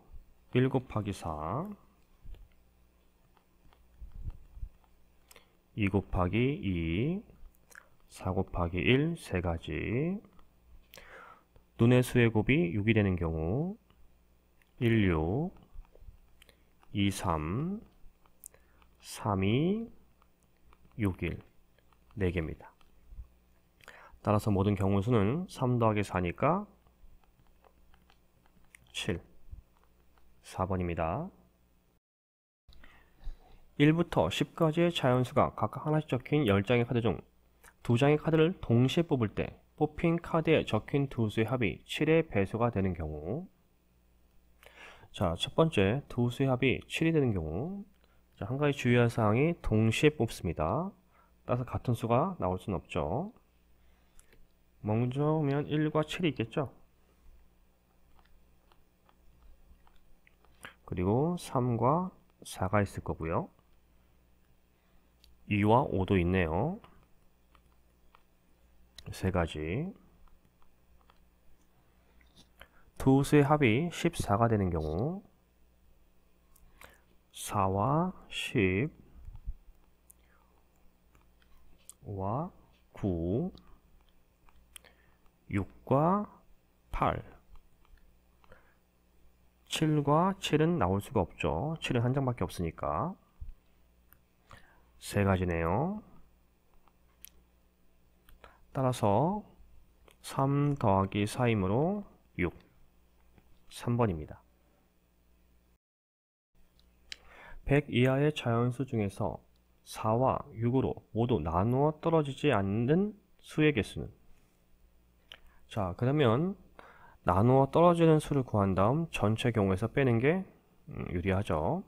Speaker 1: 1 곱하기 4, 2 곱하기 2, 4 곱하기 1 세 가지. 눈의 수의 곱이 6이 되는 경우 1, 6, 2, 3, 3, 2, 6, 1 4개입니다. 따라서 모든 경우수는 3 더하기 4니까 7 4번입니다. 1부터 10까지의 자연수가 각각 하나씩 적힌 10장의 카드 중 2장의 카드를 동시에 뽑을 때 뽑힌 카드에 적힌 두 수의 합이 7의 배수가 되는 경우. 자, 첫 번째 두 수의 합이 7이 되는 경우 자, 한 가지 주의할 사항이 동시에 뽑습니다. 따라서 같은 수가 나올 수는 없죠. 먼저 보면 1과 7이 있겠죠. 그리고 3과 4가 있을 거고요. 2와 5도 있네요. 세 가지. 두 수의 합이 14가 되는 경우 4와 10, 5와 9, 6과 8, 7과 7은 나올 수가 없죠. 7은 한 장밖에 없으니까. 세 가지네요. 따라서 3 더하기 4이므로 6, 3번입니다. 100 이하의 자연수 중에서 4와 6으로 모두 나누어 떨어지지 않는 수의 개수는? 자, 그러면 나누어 떨어지는 수를 구한 다음 전체 경우에서 빼는 게 유리하죠.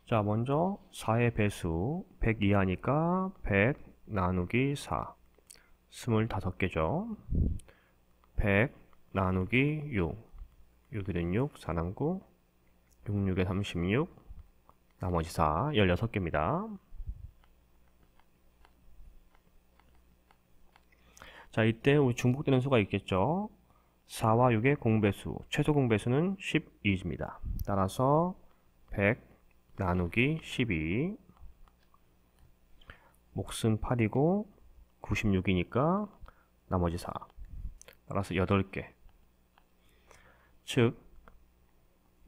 Speaker 1: 자, 먼저 4의 배수 100 이하니까 100 나누기 4 25개죠. 100 나누기 6 6일은 6, 4남고 6, 6에 36 나머지 4 16개입니다. 자, 이때 우리 중복되는 수가 있겠죠. 4와 6의 공배수, 최소 공배수는 12입니다. 따라서 100 나누기 12 몫은 8이고 96이니까 나머지 4 따라서 8개. 즉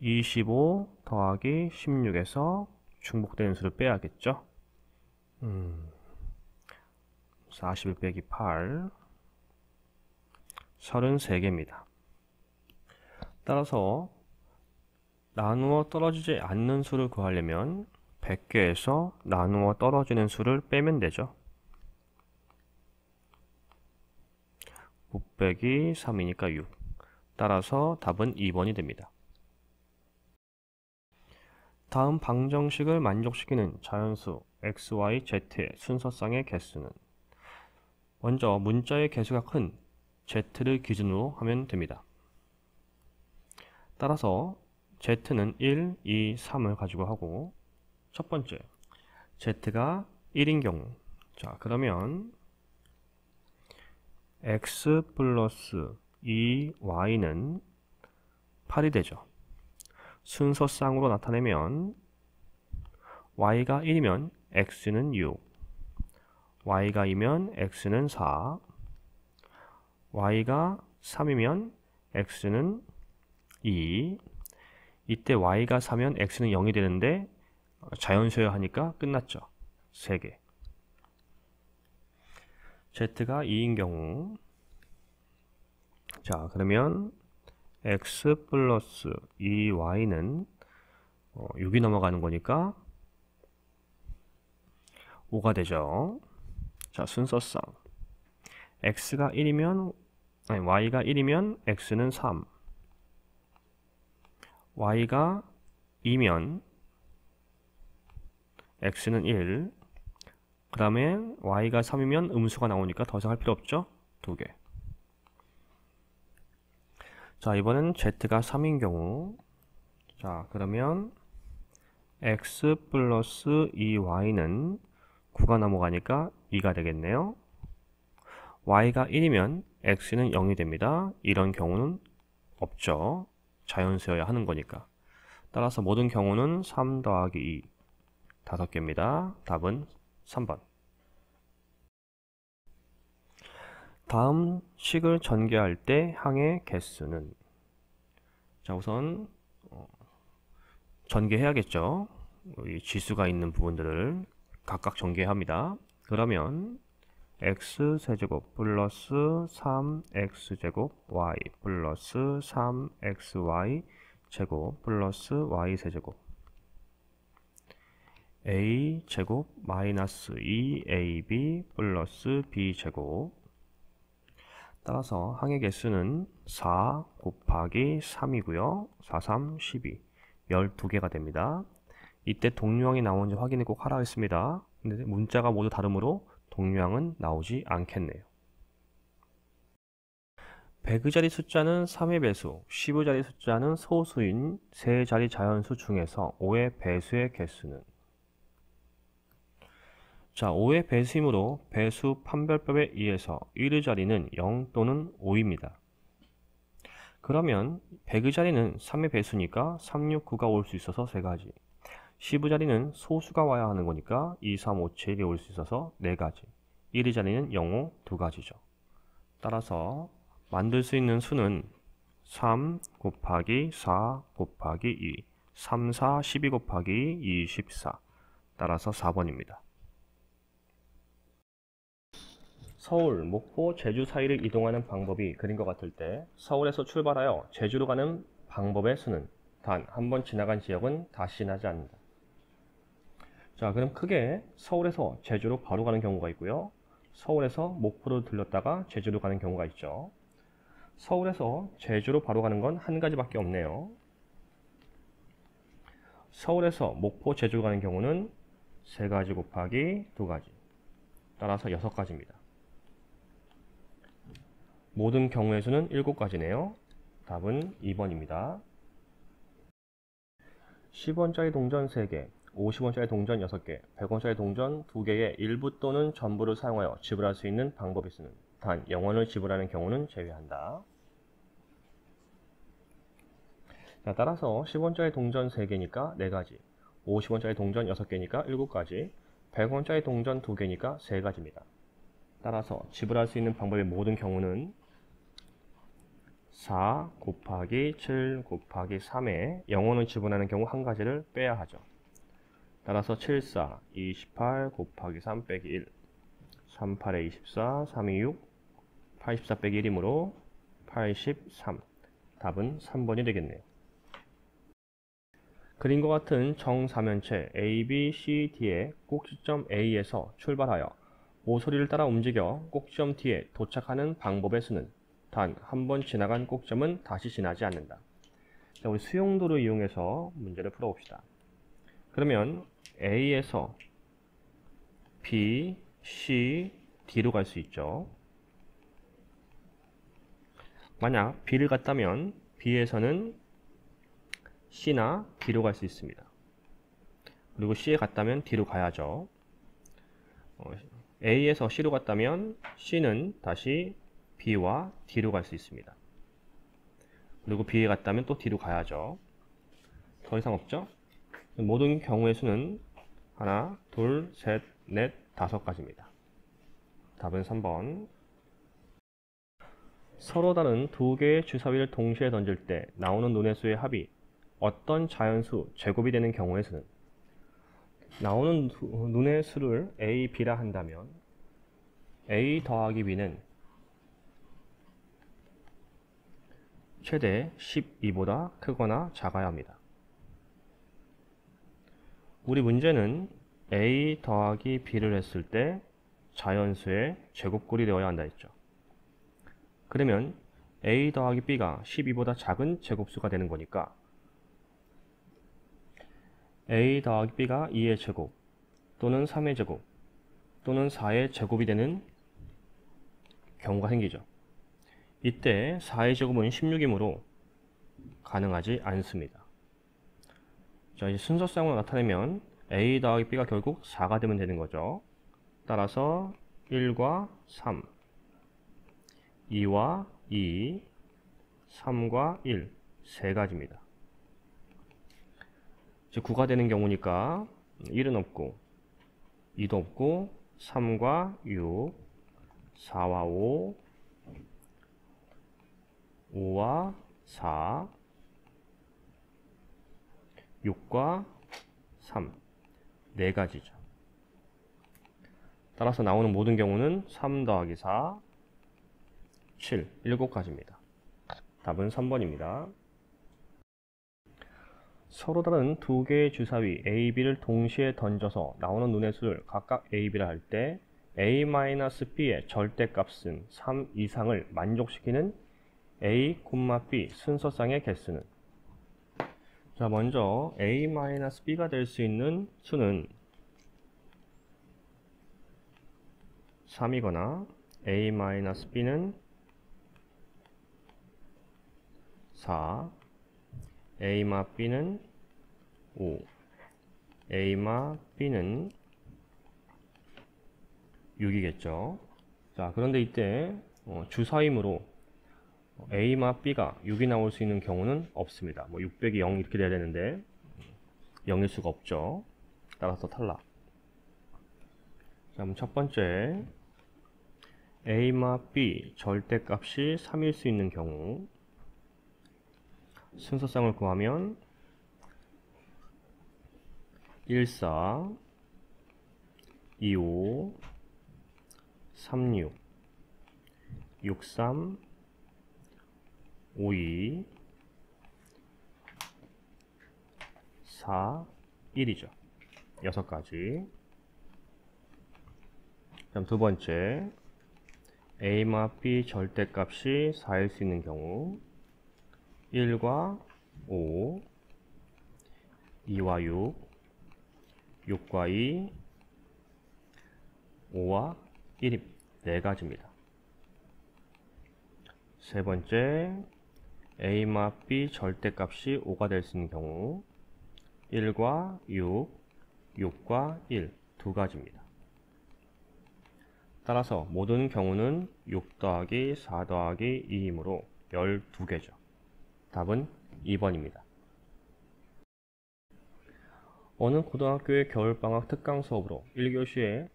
Speaker 1: 25 더하기 16에서 중복되는 수를 빼야겠죠. 41 빼기 8 33개입니다. 따라서 나누어 떨어지지 않는 수를 구하려면 100개에서 나누어 떨어지는 수를 빼면 되죠. 9 빼기 3이니까 6. 따라서 답은 2번이 됩니다. 다음 방정식을 만족시키는 자연수 x, y, z의 순서쌍의 개수는? 먼저 문자의 개수가 큰 z를 기준으로 하면 됩니다. 따라서 z는 1, 2, 3을 가지고 하고, 첫 번째 z가 1인 경우, 자 그러면 x 플러스 2y는 8이 되죠. 순서쌍으로 나타내면 y가 1이면 x는 6, y가 2면 x는 4, y가 3이면 x는 2. 이때 y가 4면 x는 0이 되는데 자연수여야 하니까 끝났죠. 3개. z가 2인 경우, 자 그러면 x 플러스 2y는 6이 넘어가는 거니까 5가 되죠. 자 순서쌍 x가 1이면 y가 1이면 x는 3, y가 2면 x는 1, 그 다음에 y가 3이면 음수가 나오니까 더 이상 할 필요 없죠. 2개. 자 이번엔 z가 3인 경우, 자 그러면 x 플러스 2y는 9가 넘어가니까 2가 되겠네요. y가 1이면 x는 0이 됩니다. 이런 경우는 없죠. 자연수여야 하는 거니까. 따라서 모든 경우는 3 더하기 2 5개입니다. 답은 3번. 다음 식을 전개할 때 항의 개수는? 자 우선 전개해야겠죠. 이 지수가 있는 부분들을 각각 전개합니다. 그러면 x세제곱 플러스 3x제곱 y 플러스 3xy 제곱 플러스 y세제곱 a제곱 마이너스 2ab 플러스 b제곱. 따라서 항의 개수는 4 곱하기 3이고요. 4, 3, 12 12개가 됩니다. 이때 동류항이 나오는지 확인을 꼭 하라 했습니다. 근데 문자가 모두 다르므로 동류항은 나오지 않겠네요. 100의 자리 숫자는 3의 배수, 10의 자리 숫자는 소수인 세 자리 자연수 중에서 5의 배수의 개수는? 자, 5의 배수이므로 배수 판별법에 의해서 1의 자리는 0 또는 5입니다. 그러면 100의 자리는 3의 배수니까 3, 6, 9가 올 수 있어서 3가지. 10의 자리는 소수가 와야 하는 거니까 2, 3, 5, 7이 올 수 있어서 4가지. 1의 자리는 0, 5, 2가지죠. 따라서 만들 수 있는 수는 3 곱하기 4 곱하기 2, 3, 4, 12 곱하기 24. 따라서 4번입니다. 서울, 목포, 제주 사이를 이동하는 방법이 그림과 같을 때 서울에서 출발하여 제주로 가는 방법의 수는 단 한 번 지나간 지역은 다시 지나지 않는다. 자, 그럼 크게 서울에서 제주로 바로 가는 경우가 있고요. 서울에서 목포로 들렸다가 제주로 가는 경우가 있죠. 서울에서 제주로 바로 가는 건 한 가지밖에 없네요. 서울에서 목포, 제주로 가는 경우는 3가지 곱하기 2가지. 따라서 6가지입니다. 모든 경우의 수는 7가지네요. 답은 2번입니다. 10원짜리 동전 3개, 50원짜리 동전 6개, 100원짜리 동전 2개의 일부 또는 전부를 사용하여 지불할 수 있는 방법이 있으는 단 0원을 지불하는 경우는 제외한다. 자, 따라서 10원짜리 동전 3개니까 4가지, 50원짜리 동전 6개니까 7가지, 100원짜리 동전 2개니까 3가지입니다. 따라서 지불할 수 있는 방법의 모든 경우는 4 곱하기 7 곱하기 3에 0원을 지불하는 경우 한 가지를 빼야 하죠. 따라서 7, 4, 28 곱하기 3 빼기 1, 3, 8에 24, 3, 2, 6, 84 빼기 1이므로 83. 답은 3번이 되겠네요. 그림과 같은 정사면체 A, B, C, D의 꼭지점 A에서 출발하여 모서리를 따라 움직여 꼭지점 D에 도착하는 방법의 수는 단 한 번 지나간 꼭점은 다시 지나지 않는다. 자, 우리 수용도를 이용해서 문제를 풀어봅시다. 그러면 A에서 B, C, D로 갈 수 있죠. 만약 B를 갔다면 B에서는 C나 D로 갈 수 있습니다. 그리고 C에 갔다면 D로 가야죠. A에서 C로 갔다면 C는 다시 B와 D로 갈 수 있습니다. 그리고 B에 갔다면 또 D로 가야죠. 더 이상 없죠? 모든 경우의 수는 하나, 둘, 셋, 넷, 5가지입니다. 답은 3번. 서로 다른 2개의 주사위를 동시에 던질 때 나오는 눈의 수의 합이 어떤 자연수 제곱이 되는 경우의 수는? 나오는 눈의 수를 A, B라 한다면 A 더하기 B는 최대 12보다 크거나 작아야 합니다. 우리 문제는 A 더하기 B를 했을 때 자연수의 제곱꼴이 되어야 한다 했죠. 그러면 A 더하기 B가 12보다 작은 제곱수가 되는 거니까 A 더하기 B가 2의 제곱 또는 3의 제곱 또는 4의 제곱이 되는 경우가 생기죠. 이때 4의 제곱은 16이므로 가능하지 않습니다. 자, 이제 순서쌍으로 나타내면 A 더하기 B가 결국 4가 되면 되는 거죠. 따라서 1과 3, 2와 2, 3과 1, 3가지입니다. 이제 9가 되는 경우니까 1은 없고 2도 없고 3과 6, 4와 5, 5와 4, 6과 3, 4가지죠. 따라서 나오는 모든 경우는 3 더하기 4, 7, 7가지입니다. 답은 3번입니다. 서로 다른 2개의 주사위 A, B를 동시에 던져서 나오는 눈의 수를 각각 A, B라 할 때 A-B의 절대값은 3 이상을 만족시키는 A, B 순서쌍의 개수는? 자, 자, 먼저 a-b가 될 수 있는 수는 3이거나 a-b는 4, a-b는 5, a-b는 6이겠죠. 자, 그런데 이때 주사임으로 a-b가 6이 나올 수 있는 경우는 없습니다. 6 빼기 0 이렇게 돼야 되는데 0일 수가 없죠. 따라서 탈락. 자, 그럼 첫 번째 a-b 절대값이 3일 수 있는 경우 순서쌍을 구하면 14, 25, 36, 63, 52, 4, 1이죠. 6가지. 그럼 두 번째 a-b 절대값이 4일 수 있는 경우 1과 5, 2와 6, 6과 2, 5와 1, 4가지입니다. 세 번째 a-b 절대값이 5가 될 수 있는 경우 1과 6, 6과 1, 2가지입니다. 따라서 모든 경우는 6 더하기 4 더하기 2이므로 12개죠. 답은 2번입니다. 어느 고등학교의 겨울방학 특강 수업으로 1교시에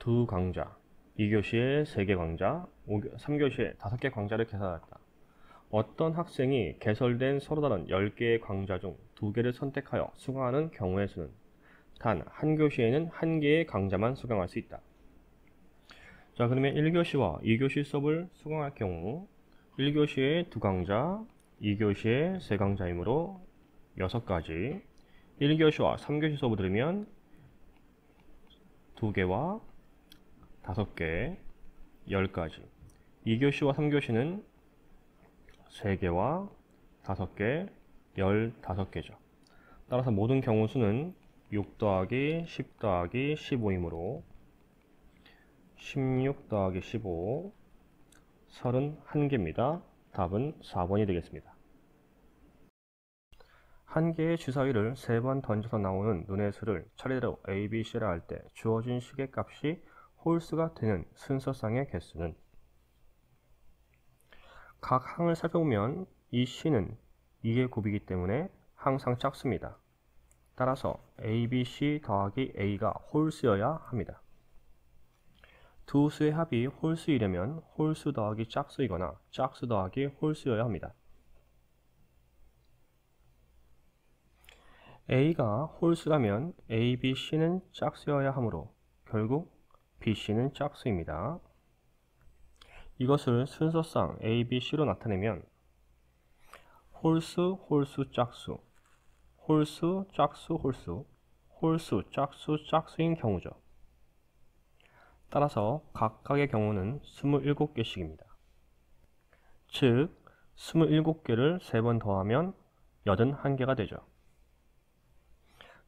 Speaker 1: 2강좌, 2교시에 3개 강좌, 3교시에 5개 강좌를 개설했다. 어떤 학생이 개설된 서로 다른 10개의 강좌 중 2개를 선택하여 수강하는 경우의 수는 단 한 교시에는 1개의 강좌만 수강할 수 있다. 자, 그러면 1교시와 2교시 수업을 수강할 경우 1교시에 2강좌, 2교시에 3강좌이므로 6가지, 1교시와 3교시 수업을 들으면 2개와 5개, 10가지, 2교시와 3교시는 3개와 5개, 15개죠. 따라서 모든 경우 수는 6 더하기 10 더하기 15이므로 16 더하기 15, 31개입니다. 답은 4번이 되겠습니다. 한 개의 주사위를 3번 던져서 나오는 눈의 수를 차례대로 A, B, C라 할 때 주어진 식의 값이 홀수가 되는 순서쌍의 개수는 각 항을 살펴보면 이 C는 2의 곱이기 때문에 항상 작습니다. 따라서 A, B, C 더하기 A가 홀수여야 합니다. 두 수의 합이 홀수이려면 홀수 더하기 짝수이거나 짝수 더하기 홀수여야 합니다. A가 홀수라면 A, B, C는 짝수여야 하므로 결국 B, C는 짝수입니다. 이것을 순서상 A, B, C로 나타내면 홀수, 홀수, 짝수, 홀수, 짝수, 홀수, 홀수, 짝수, 짝수인 경우죠. 따라서 각각의 경우는 27개씩입니다. 즉 27개를 3번 더하면 81개가 되죠.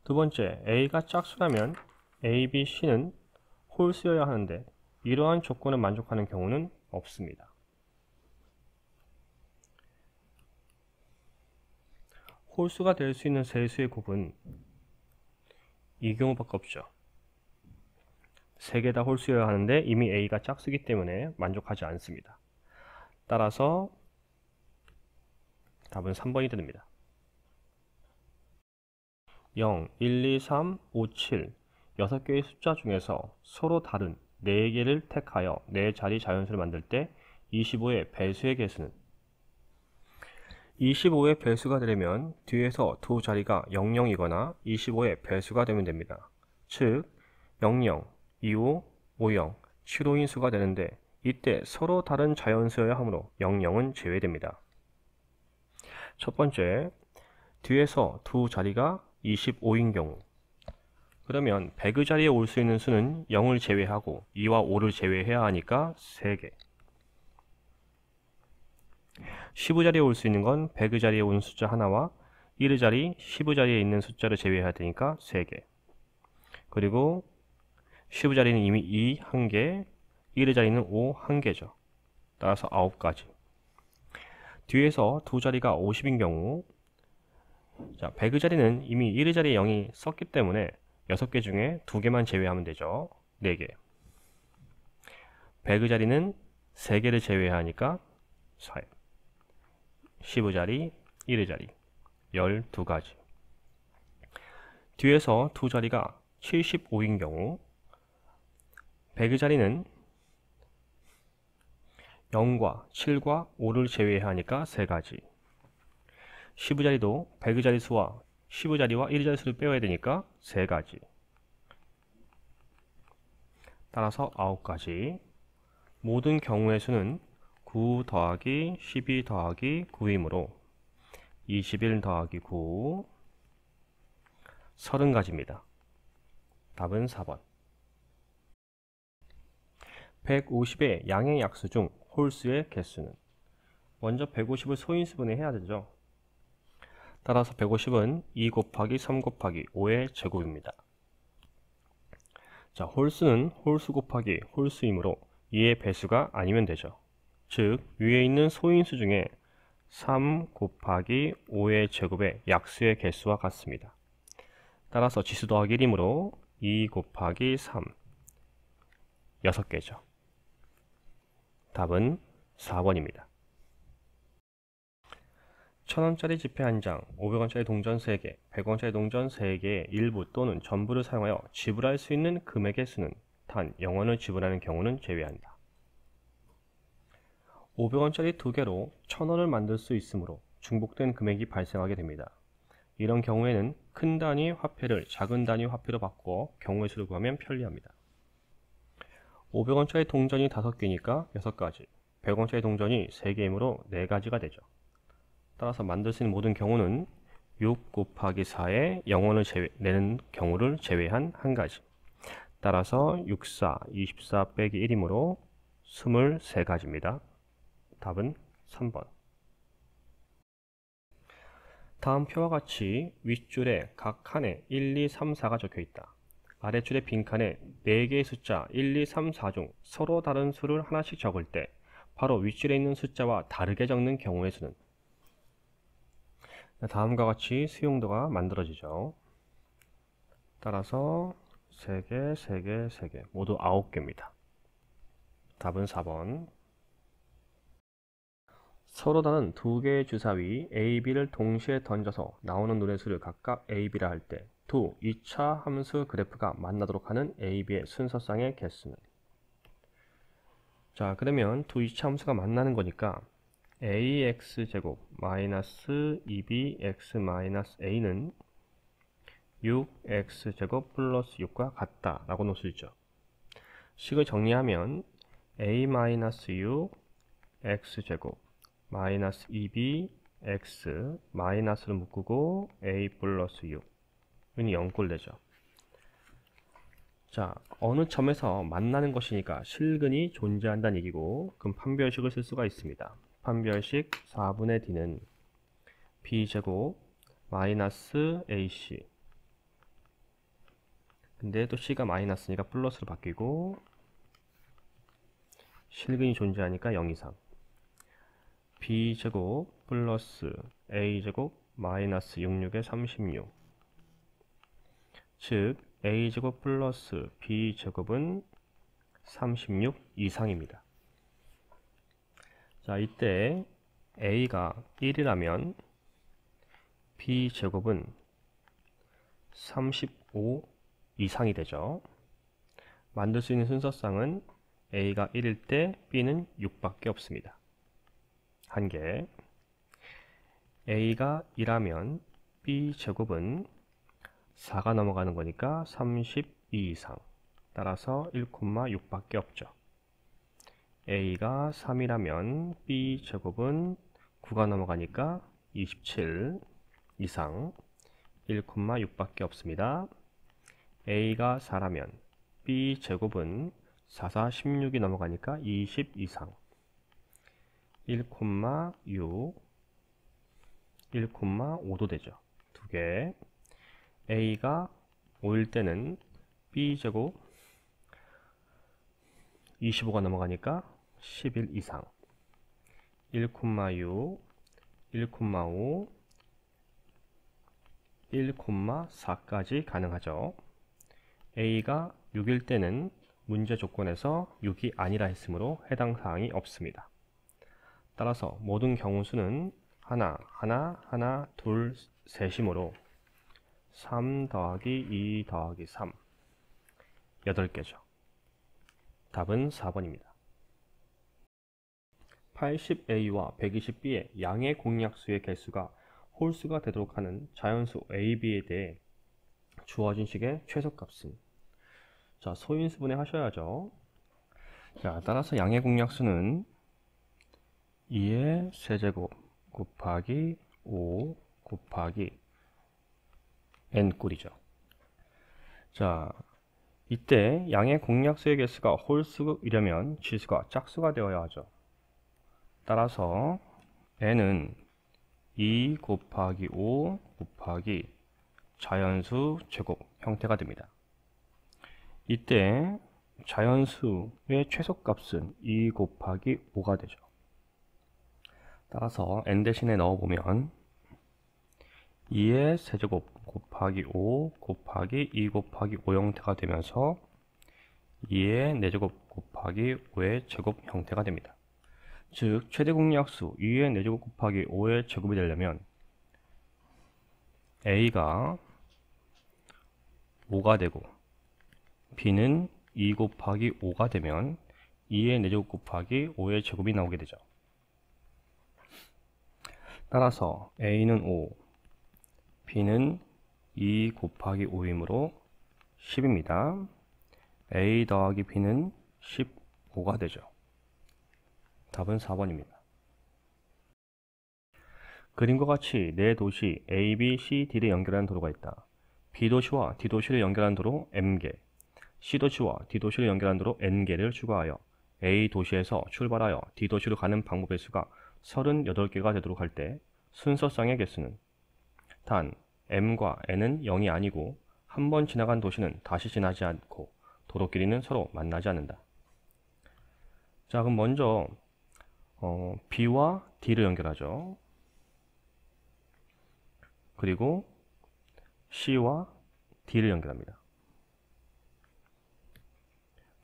Speaker 1: 두 번째, A가 짝수라면 A, B, C는 홀수여야 하는데 이러한 조건을 만족하는 경우는 없습니다. 홀수가 될 수 있는 세 수의 곱은 이 경우밖에 없죠. 3개 다 홀수여야 하는데 이미 A가 짝수이기 때문에 만족하지 않습니다. 따라서 답은 3번이 됩니다. 0, 1, 2, 3, 5, 7 6개의 숫자 중에서 서로 다른 4개를 택하여 4자리 자연수를 만들 때 25의 배수의 개수는 25의 배수가 되려면 뒤에서 두 자리가 00이거나 25의 배수가 되면 됩니다. 즉 00, 25, 50, 75인 수가 되는데 이때 서로 다른 자연수여야 하므로 00은 제외됩니다. 첫 번째, 뒤에서 두 자리가 25인 경우 그러면 100의 자리에 올 수 있는 수는 0을 제외하고 2와 5를 제외해야 하니까 3개 15자리에 올 수 있는 건 100의 자리에 온 숫자 하나와 1의 자리, 10의 자리에 있는 숫자를 제외해야 되니까 3개. 그리고 10의 자리는 이미 2 1개, 1의 자리는 5 1개죠. 따라서 9가지. 뒤에서 두 자리가 50인 경우, 자, 100의 자리는 이미 1의 자리에 0이 썼기 때문에 6개 중에 2개만 제외하면 되죠. 4개. 100의 자리는 3개를 제외해야 하니까 4. 10의 자리, 1의 자리 12가지. 뒤에서 두 자리가 75인 경우 100의 자리는 0과 7과 5를 제외해야 하니까 3가지. 10의 자리도 100의 자리 수와 10의 자리와 1의 자리 수를 빼야 되니까 3가지. 따라서 9가지. 모든 경우의 수는 9 더하기 12 더하기 9이므로 21 더하기 9 30가지입니다. 답은 4번. 150의 양의 약수 중 홀수의 개수는, 먼저 150을 소인수분해 해야 되죠. 따라서 150은 2 곱하기 3 곱하기 5의 제곱입니다. 자, 홀수는 홀수 곱하기 홀수이므로 2의 배수가 아니면 되죠. 즉 위에 있는 소인수 중에 3 곱하기 5의 제곱의 약수의 개수와 같습니다. 따라서 지수 더하기 1이므로 2 곱하기 3 6개죠. 답은 4번입니다. 1000원짜리 지폐 1장, 500원짜리 동전 3개, 100원짜리 동전 3개의 일부 또는 전부를 사용하여 지불할 수 있는 금액의 수는 단 0원을 지불하는 경우는 제외한다. 500원짜리 2개로 1000원을 만들 수 있으므로 중복된 금액이 발생하게 됩니다. 이런 경우에는 큰 단위 화폐를 작은 단위 화폐로 바꾸어 경우의 수를 구하면 편리합니다. 500원짜리 동전이 5개니까 6가지, 100원짜리 동전이 3개이므로 4가지가 되죠. 따라서 만들 수 있는 모든 경우는 6 곱하기 4에 0원을 내는 경우를 제외한 1가지. 따라서 64, 24 빼기 1이므로 23가지입니다. 답은 3번. 다음 표와 같이 윗줄에 각 칸에 1, 2, 3, 4가 적혀 있다. 아래줄의 빈칸에 4개의 숫자 1, 2, 3, 4 중 서로 다른 수를 하나씩 적을 때 바로 윗줄에 있는 숫자와 다르게 적는 경우의 수는, 다음과 같이 수용도가 만들어지죠. 따라서 3개, 3개, 3개 모두 9개입니다. 답은 4번. 서로 다른 2개의 주사위 A, B를 동시에 던져서 나오는 눈의 수를 각각 A, B라 할 때 두 2차 함수 그래프가 만나도록 하는 A, B의 순서쌍의 개수는, 자, 그러면 두 2차 함수가 만나는 거니까 AX제곱 마이너스 2BX 마이너스 A는 6X제곱 플러스 6과 같다 라고 놓을 수 있죠. 식을 정리하면 A 마이너스 6 X제곱 마이너스 2BX 마이너스를 묶고 A 플러스 6은 0꼴 되죠. 자, 어느 점에서 만나는 것이니까 실근이 존재한다는 얘기고, 그럼 판별식을 쓸 수가 있습니다. 판별식 4분의 D는 B제곱 마이너스 AC, 근데 또 C가 마이너스니까 플러스로 바뀌고 실근이 존재하니까 0 이상, B제곱 플러스 A제곱 마이너스 66에 36, 즉 A제곱 플러스 B제곱은 36 이상입니다. 자, 이때 A가 1이라면 B제곱은 35 이상이 되죠. 만들 수 있는 순서쌍은 A가 1일 때 B는 6밖에 없습니다. 한 개. A가 2라면 B제곱은 4가 넘어가는 거니까 32 이상. 따라서 1,6밖에 없죠. A가 3이라면 B제곱은 9가 넘어가니까 27 이상. 1,6밖에 없습니다. A가 4라면 B제곱은 4, 4, 16이 넘어가니까 20 이상. 1,6, 1,5도 되죠. 2개, a가 5일 때는 b제곱 25가 넘어가니까 11 이상, 1,6, 1,5, 1,4까지 가능하죠. a가 6일 때는 문제 조건에서 6이 아니라 했으므로 해당 사항이 없습니다. 따라서 모든 경우수는 하나, 하나, 하나, 둘, 셋이므로 3 더하기 2 더하기 3, 8개죠. 답은 4번입니다. 80a와 120b의 양의 공약수의 개수가 홀수가 되도록 하는 자연수 a, b에 대해 주어진 식의 최소값은, 자, 소인수분해 하셔야죠. 자, 따라서 양의 공약수는 2의 세제곱 곱하기 5 곱하기 n꼴이죠. 자, 이때 양의 공약수의 개수가 홀수이려면 지수가 짝수가 되어야 하죠. 따라서 n은 2 곱하기 5 곱하기 자연수 제곱 형태가 됩니다. 이때 자연수의 최소값은 2 곱하기 5가 되죠. 따라서 n 대신에 넣어보면 2의 세제곱 곱하기 5 곱하기 2 곱하기 5 형태가 되면서 2의 4제곱 곱하기 5의 제곱 형태가 됩니다. 즉 최대 공약수 2의 4제곱 곱하기 5의 제곱이 되려면 a가 5가 되고 b는 2 곱하기 5가 되면 2의 4제곱 곱하기 5의 제곱이 나오게 되죠. 따라서 a는 5, b는 2 곱하기 5이므로 10입니다. a 더하기 b는 15가 되죠. 답은 4번입니다. 그림과 같이 네 도시 A, B, C, D를 연결하는 도로가 있다. B도시와 D도시를 연결하는 도로 M개, C도시와 D도시를 연결하는 도로 N개를 추가하여 A도시에서 출발하여 D도시로 가는 방법의 수가 38개가 되도록 할 때 순서쌍의 개수는, 단 M과 N은 0이 아니고 한 번 지나간 도시는 다시 지나지 않고 도로끼리는 서로 만나지 않는다. 자, 그럼 먼저 B와 D를 연결하죠. 그리고 C와 D를 연결합니다.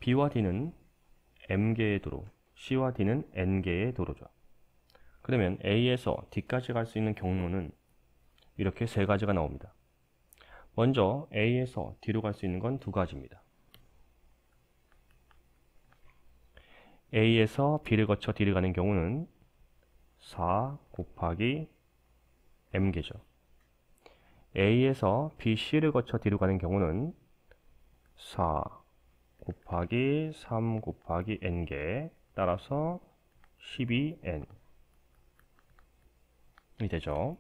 Speaker 1: B와 D는 M개의 도로, C와 D는 N개의 도로죠. 그러면 A에서 D까지 갈 수 있는 경로는 이렇게 세 가지가 나옵니다. 먼저 A에서 D로 갈 수 있는 건 두 가지입니다. A에서 B를 거쳐 D를 가는 경우는 4 곱하기 M개죠. A에서 B, C를 거쳐 D로 가는 경우는 4 곱하기 3 곱하기 N개, 따라서 12N이 되죠.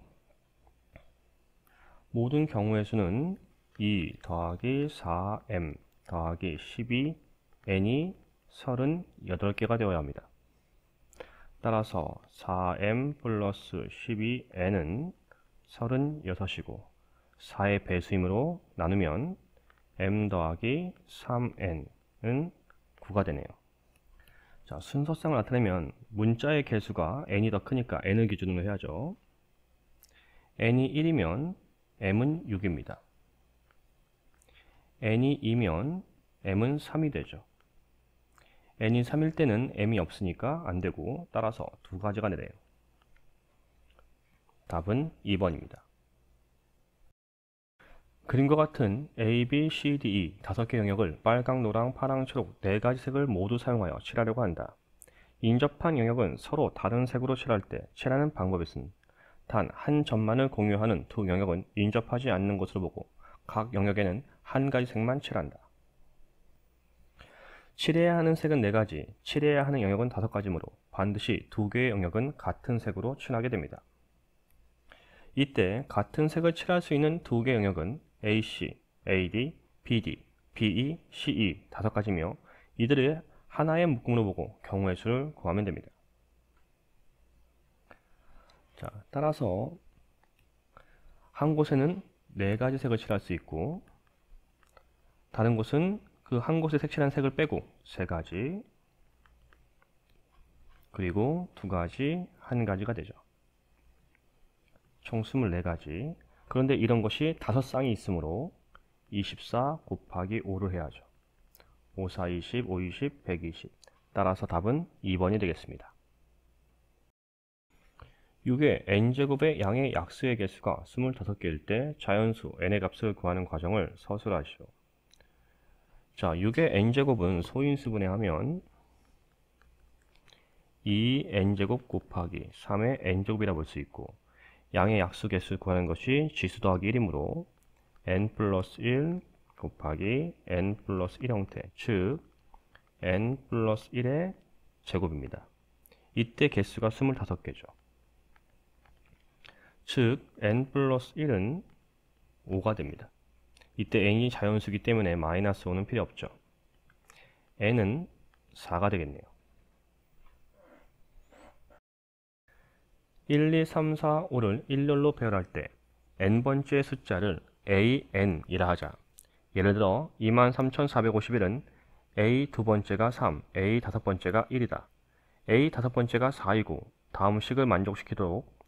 Speaker 1: 모든 경우의 수는 2 더하기 4M 더하기 12N이 38개가 되어야 합니다. 따라서 4M 플러스 12N은 36이고 4의 배수이므로 나누면 M 더하기 3N은 9가 되네요. 자, 순서쌍을 나타내면 문자의 개수가 n이 더 크니까 n을 기준으로 해야죠. n이 1이면 m은 6입니다. n이 2면 m은 3이 되죠. n이 3일 때는 m이 없으니까 안되고, 따라서 두 가지가 되네요. 답은 2번입니다. 그림과 같은 A, B, C, D, E 5개 영역을 빨강, 노랑, 파랑, 초록 4가지 색을 모두 사용하여 칠하려고 한다. 인접한 영역은 서로 다른 색으로 칠할 때 칠하는 방법은, 단 한 점만을 공유하는 두 영역은 인접하지 않는 것으로 보고 각 영역에는 한 가지 색만 칠한다. 칠해야 하는 색은 4가지, 칠해야 하는 영역은 5가지므로 반드시 두 개의 영역은 같은 색으로 칠하게 됩니다. 이때 같은 색을 칠할 수 있는 두 개의 영역은 AC, AD, BD, BE, CE 5가지며 이들을 하나의 묶음으로 보고 경우의 수를 구하면 됩니다. 자, 따라서 한 곳에는 4가지 색을 칠할 수 있고 다른 곳은 그 한 곳에 색칠한 색을 빼고 3가지, 그리고 2가지, 1가지가 되죠. 총 24가지. 그런데 이런 것이 5쌍이 있으므로 24 곱하기 5를 해야죠. 5, 4, 20, 5, 20, 120. 따라서 답은 2번이 되겠습니다. 6의 n제곱의 양의 약수의 개수가 25개일 때 자연수 n의 값을 구하는 과정을 서술하시오. 자, 6의 n제곱은 소인수분해 하면 2n제곱 곱하기 3의 n제곱이라 볼 수 있고, 양의 약수 개수를 구하는 것이 지수 더하기 1이므로 n 플러스 1 곱하기 n 플러스 1 형태, 즉 n 플러스 1의 제곱입니다. 이때 개수가 25개죠. 즉 n 플러스 1은 5가 됩니다. 이때 n이 자연수기 때문에 마이너스 5는 필요 없죠. n은 4가 되겠네요. 1, 2, 3, 4, 5를 일렬로 배열할 때 n번째 숫자를 an이라 하자. 예를 들어 23,451은 a 두 번째가 3, a 다섯 번째가 1이다. a 다섯 번째가 4이고 다음 식을 만족시키도록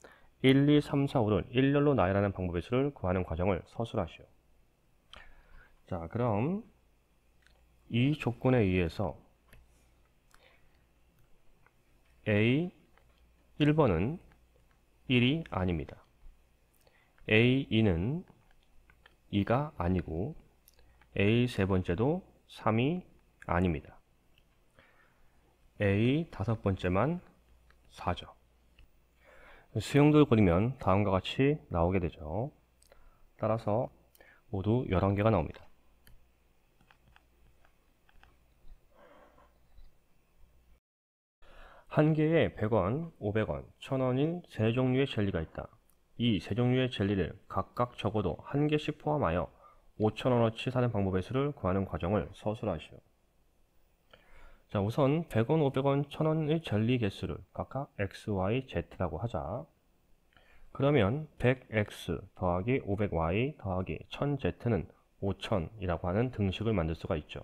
Speaker 1: 1, 2, 3, 4, 5를 일렬로 나열하는 방법의 수를 구하는 과정을 서술하시오. 자, 그럼 이 조건에 의해서 a 1번은 1이 아닙니다. A2는 2가 아니고 A 세 번째도 3이 아닙니다. A 다섯 번째만 4죠. 수형도를 그리면 다음과 같이 나오게 되죠. 따라서 모두 11개가 나옵니다. 한 개에 100원, 500원, 1000원인 세 종류의 젤리가 있다. 이 세 종류의 젤리를 각각 적어도 한 개씩 포함하여 5,000원어치 사는 방법의 수를 구하는 과정을 서술하시오. 자, 우선 100원, 500원, 1000원의 젤리 개수를 각각 x, y, z라고 하자. 그러면 100x 더하기 500y 더하기 1000z는 5000이라고 하는 등식을 만들 수가 있죠.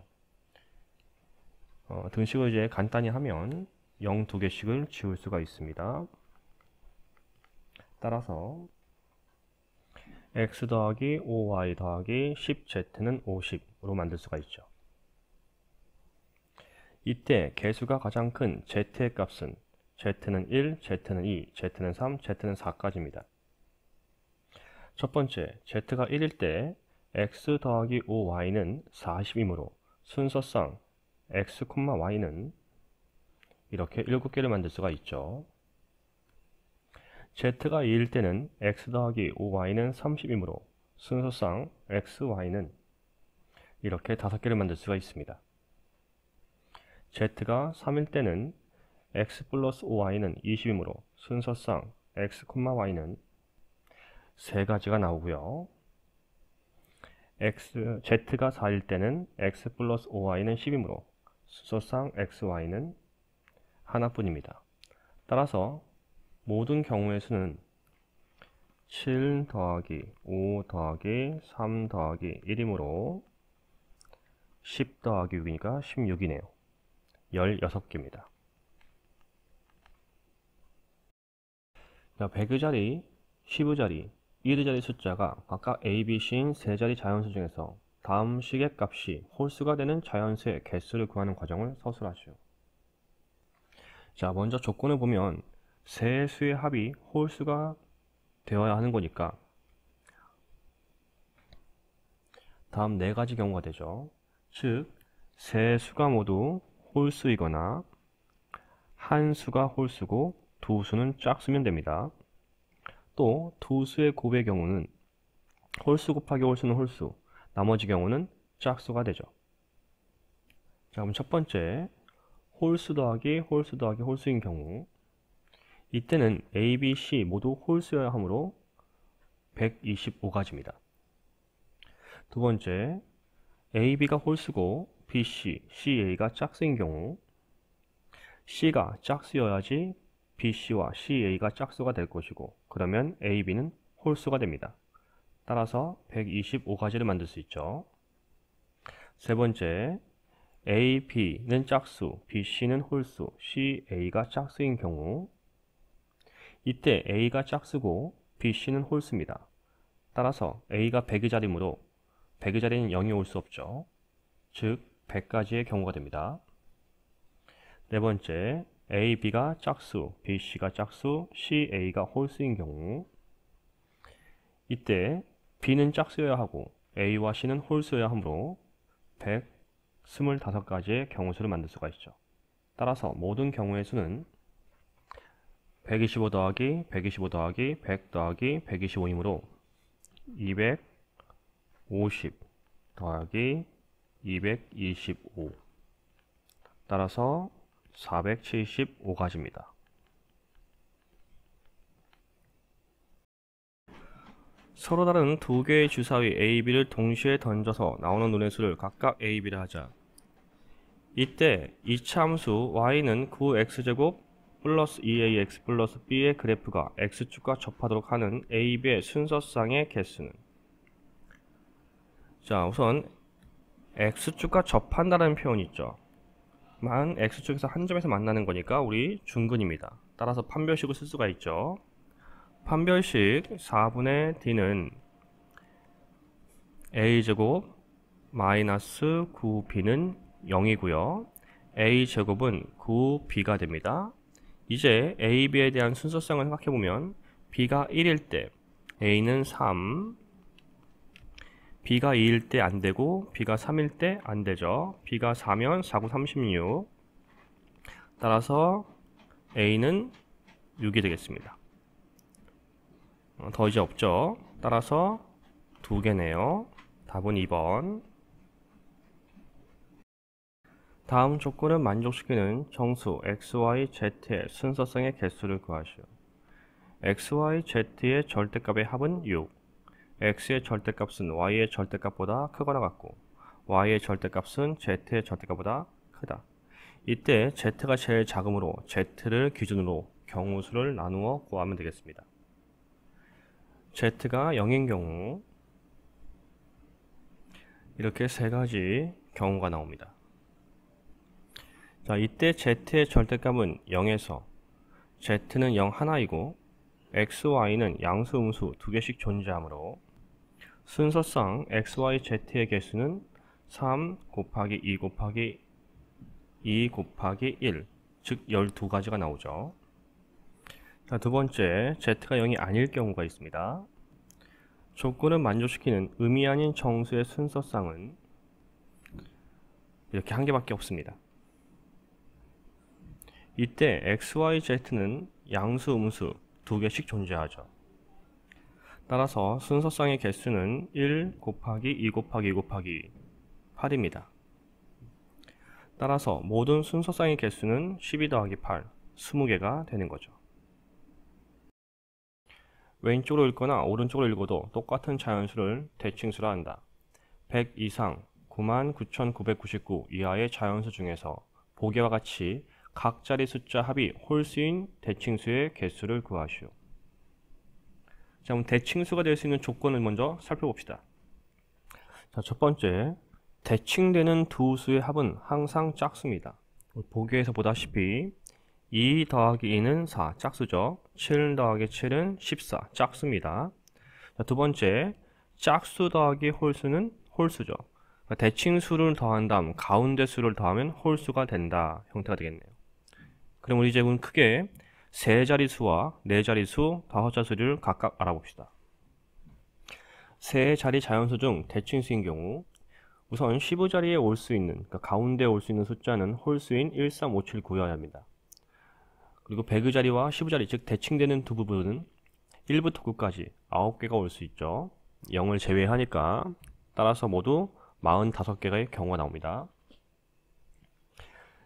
Speaker 1: 등식을 이제 간단히 하면 0 2개씩을 지울 수가 있습니다. 따라서 x 더하기 5y 더하기 10z는 50으로 만들 수가 있죠. 이때 개수가 가장 큰 z의 값은 z는 1, z는 2, z는 3, z는 4까지입니다. 첫 번째, z가 1일 때 x 더하기 5y는 40이므로 순서상 x, y는 이렇게 7개를 만들 수가 있죠. z가 2일 때는 x 더하기 5y는 30이므로 순서상 x, y는 이렇게 5개를 만들 수가 있습니다. z가 3일 때는 x 플러스 5y는 20이므로 순서상 x, y는 3가지가 나오고요. z가 4일 때는 x 플러스 5y는 10이므로 순서상 x, y는 하나뿐입니다. 따라서 모든 경우의 수는 7 더하기 5 더하기 3 더하기 1이므로 10 더하기 6이니까 16이네요. 16개입니다. 자, 100의 자리, 10의 자리, 1의 자리 숫자가 각각 A, B, C인 세 자리 자연수 중에서 다음 식의 값이 홀수가 되는 자연수의 개수를 구하는 과정을 서술하시오. 자, 먼저 조건을 보면 세 수의 합이 홀수가 되어야 하는 거니까 다음 4가지 경우가 되죠. 즉, 세 수가 모두 홀수이거나 한 수가 홀수고 두 수는 짝수면 됩니다. 또 두 수의 곱의 경우는 홀수 곱하기 홀수는 홀수, 나머지 경우는 짝수가 되죠. 자, 그럼 첫 번째, 홀수 더하기 홀수 더하기 홀수인 경우, 이때는 A, B, C 모두 홀수여야 하므로 125가지입니다. 두 번째, A, B가 홀수고 B, C, C, A가 짝수인 경우, C가 짝수여야지 B, C와 C, A가 짝수가 될 것이고, 그러면 A, B는 홀수가 됩니다. 따라서 125가지를 만들 수 있죠. 세 번째, A, B는 짝수, B, C는 홀수, C, A가 짝수인 경우 이때 A가 짝수고 B, C는 홀수입니다. 따라서 A가 100의 자리이므로 100의 자리는 0이 올 수 없죠. 즉 100가지의 경우가 됩니다. 네 번째, A, B가 짝수, B, C가 짝수, C, A가 홀수인 경우 이때 B는 짝수여야 하고 A와 C는 홀수여야 하므로 125가지의 경우수를 만들 수가 있죠. 따라서 모든 경우의 수는 125 더하기 125 더하기 100 더하기 125이므로 250 더하기 225 따라서 475가지입니다. 서로 다른 두 개의 주사위 A, B를 동시에 던져서 나오는 눈의 수를 각각 A, B를 하자. 이때 이차함수 y는 9x제곱 플러스 2ax 플러스 b의 그래프가 x축과 접하도록 하는 A, B의 순서쌍의 개수는 자, 우선 x축과 접한다는 표현이 있죠. 만 x축에서 한 점에서 만나는 거니까 우리 중근입니다. 따라서 판별식을 쓸 수가 있죠. 판별식 4분의 d는 a제곱 마이너스 9b는 0이고요. a제곱은 9b가 됩니다. 이제 a, b에 대한 순서쌍을 생각해보면 b가 1일 때 a는 3, b가 2일 때 안되고 b가 3일 때 안되죠. b가 4면 4, 9, 36 따라서 a는 6이 되겠습니다. 더 이제 없죠. 따라서 2개네요. 답은 2번. 다음 조건을 만족시키는 정수 x, y, z의 순서쌍의 개수를 구하시오. x, y, z의 절대값의 합은 6. x의 절대값은 y의 절대값보다 크거나 같고 y의 절대값은 z의 절대값보다 크다. 이때 z가 제일 작으므로 z를 기준으로 경우수를 나누어 구하면 되겠습니다. z가 0인 경우 이렇게 세 가지 경우가 나옵니다. 자, 이때 z의 절대값은 0에서 z는 0 하나이고 x, y는 양수, 음수 두 개씩 존재하므로 순서상 x, y, z의 개수는 3 곱하기 2 곱하기 2 곱하기 1, 즉 12가지가 나오죠. 자, 두 번째, z가 0이 아닐 경우가 있습니다. 조건을 만족시키는 의미 아닌 정수의 순서쌍은 이렇게 한 개밖에 없습니다. 이때 x, y, z는 양수, 음수 두 개씩 존재하죠. 따라서 순서쌍의 개수는 1 곱하기 2 곱하기 2 곱하기 8입니다. 따라서 모든 순서쌍의 개수는 12 더하기 8, 20개가 되는 거죠. 왼쪽으로 읽거나 오른쪽으로 읽어도 똑같은 자연수를 대칭수라 한다. 100 이상 99,999 이하의 자연수 중에서 보기와 같이 각 자리 숫자 합이 홀수인 대칭수의 개수를 구하시오. 자, 그럼 대칭수가 될 수 있는 조건을 먼저 살펴봅시다. 자, 첫 번째, 대칭되는 두 수의 합은 항상 짝수입니다. 보기에서 보다시피 2 더하기 2는 4, 짝수죠. 7 더하기 7은 14, 짝수입니다. 자, 두 번째, 짝수 더하기 홀수는 홀수죠. 그러니까 대칭수를 더한 다음 가운데 수를 더하면 홀수가 된다 형태가 되겠네요. 그럼 우리 이제 크게 세 자리수와 네 자리수, 다섯 자리수를 각각 알아봅시다. 세 자리 자연수 중 대칭수인 경우 우선 15자리에 올 수 있는, 그러니까 가운데 올 수 있는 숫자는 홀수인 1, 3, 5, 7, 9여야 합니다. 그리고 100의 자리와 15자리, 즉 대칭되는 두 부분은 1부터 9까지 9개가 올 수 있죠. 0을 제외하니까. 따라서 모두 45개의 경우가 나옵니다.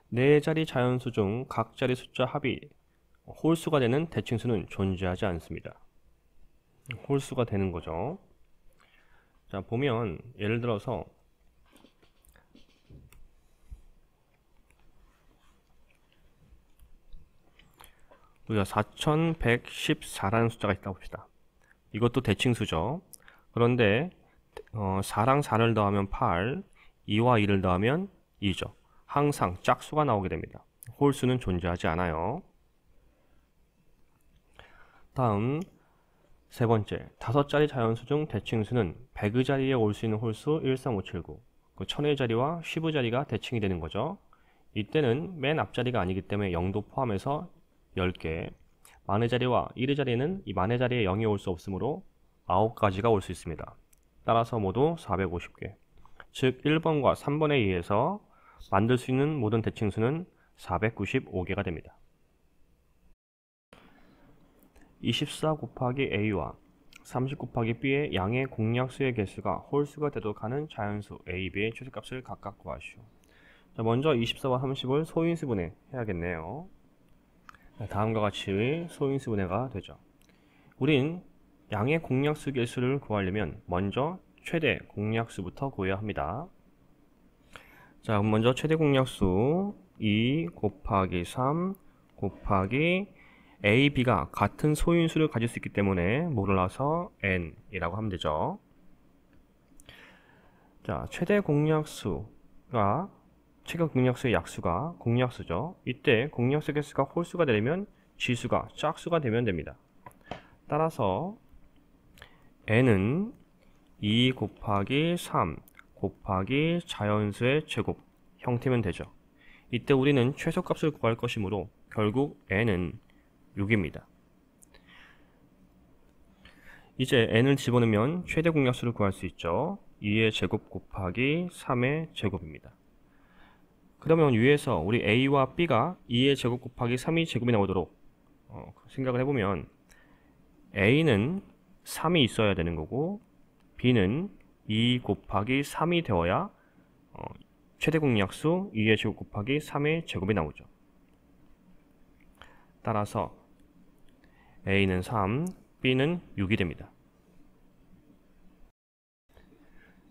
Speaker 1: 네 자리 자연수 중 각 자리 숫자 합이 홀수가 되는 대칭수는 존재하지 않습니다. 홀수가 되는 거죠. 자, 보면 예를 들어서 우리가 4114라는 숫자가 있다고 봅시다. 이것도 대칭수죠. 그런데 4랑 4를 더하면 8, 2와 2를 더하면 2죠. 항상 짝수가 나오게 됩니다. 홀수는 존재하지 않아요. 다음 세 번째, 5자리 자연수 중 대칭수는 100의 자리에 올 수 있는 홀수 13579, 그 1000의 자리와 10의 자리가 대칭이 되는 거죠. 이때는 맨 앞자리가 아니기 때문에 0도 포함해서 10개, 만의 자리와 1의 자리는 이 만의 자리에 0이 올 수 없으므로 9가지가 올 수 있습니다. 따라서 모두 450개. 즉 1번과 3번에 의해서 만들 수 있는 모든 대칭수는 495개가 됩니다. 24 곱하기 a와 30 곱하기 b의 양의 공약수의 개수가 홀수가 되도록 하는 자연수 a, b의 최소값을 각각 구하시오. 자, 먼저 24와 30을 소인수분해 해야겠네요. 다음과 같이 소인수분해가 되죠. 우린 양의 공약수 개수를 구하려면 먼저 최대 공약수부터 구해야 합니다. 자, 그럼 먼저 최대 공약수 2 곱하기 3 곱하기 a, b가 같은 소인수를 가질 수 있기 때문에 몰라서 n이라고 하면 되죠. 자, 최대 공약수의 약수가 공약수죠. 이때 공약수 개수가 홀수가 되려면 지수가 짝수가 되면 됩니다. 따라서 n은 2 곱하기 3 곱하기 자연수의 제곱 형태면 되죠. 이때 우리는 최소값을 구할 것이므로 결국 n은 6입니다. 이제 n을 집어넣으면 최대 공약수를 구할 수 있죠. 2의 제곱 곱하기 3의 제곱입니다. 그러면 위에서 우리 a와 b가 2의 제곱 곱하기 3의 제곱이 나오도록 생각을 해보면 a는 3이 있어야 되는 거고 b는 2 곱하기 3이 되어야 최대 공약수 2의 제곱 곱하기 3의 제곱이 나오죠. 따라서 a는 3, b는 6이 됩니다.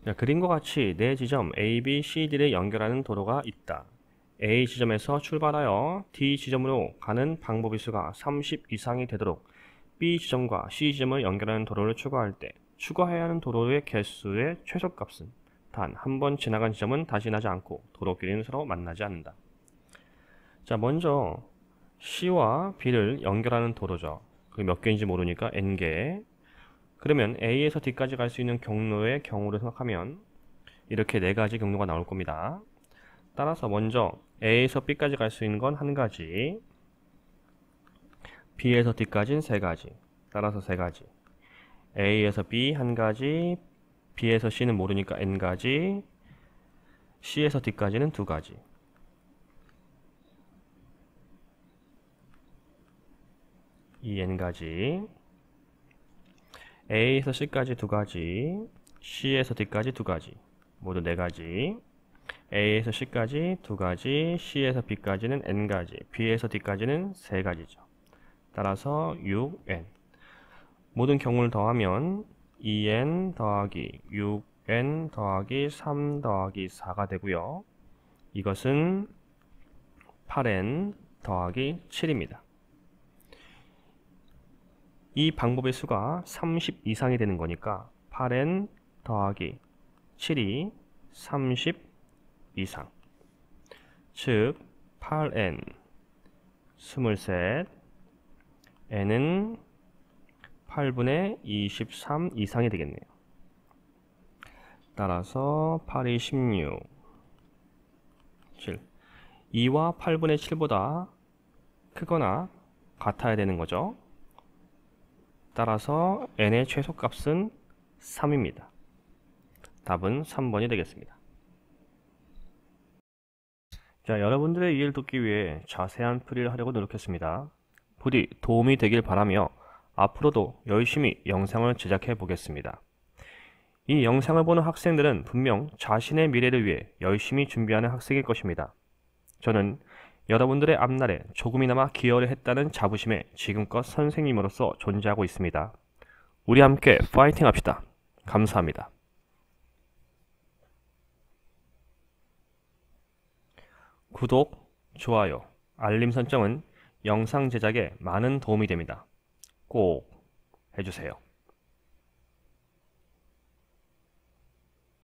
Speaker 1: 자, 그림과 같이 네 지점 A, B, C, D를 연결하는 도로가 있다. A 지점에서 출발하여 D 지점으로 가는 방법의 수가 30 이상이 되도록 B 지점과 C 지점을 연결하는 도로를 추가할 때 추가해야 하는 도로의 개수의 최소값은 단 한 번 지나간 지점은 다시 나지 않고 도로끼리는 서로 만나지 않는다. 자, 먼저 C와 B를 연결하는 도로죠. 그게 몇 개인지 모르니까 N개. 그러면 A에서 D까지 갈 수 있는 경로의 경우를 생각하면 이렇게 4가지 경로가 나올 겁니다. 따라서 먼저 A에서 B까지 갈 수 있는 건 1가지, B에서 D까지는 3가지, 따라서 3가지, A에서 B 1가지, B에서 C는 모르니까 N가지, C에서 D까지는 2가지. 이 N가지, A에서 C까지 2가지, C에서 D까지 2가지, 모두 4가지, A에서 C까지 2가지, C에서 B까지는 N가지, B에서 D까지는 3가지죠. 따라서 6N. 모든 경우를 더하면 2N 더하기 6N 더하기 3 더하기 4가 되고요. 이것은 8N 더하기 7입니다. 이 방법의 수가 30 이상이 되는 거니까 8N 더하기 7이 30 이상. 즉 8N 23, N은 8분의 23 이상이 되겠네요. 따라서 8이 16, 7. 2와 8분의 7보다 크거나 같아야 되는 거죠. 따라서 n의 최소값은 3입니다. 답은 3번이 되겠습니다. 자, 여러분들의 이해를 돕기 위해 자세한 풀이를 하려고 노력했습니다. 부디 도움이 되길 바라며 앞으로도 열심히 영상을 제작해 보겠습니다. 이 영상을 보는 학생들은 분명 자신의 미래를 위해 열심히 준비하는 학생일 것입니다. 저는 여러분들의 앞날에 조금이나마 기여를 했다는 자부심에 지금껏 선생님으로서 존재하고 있습니다. 우리 함께 파이팅 합시다. 감사합니다. 구독, 좋아요, 알림 설정은 영상 제작에 많은 도움이 됩니다. 꼭 해주세요.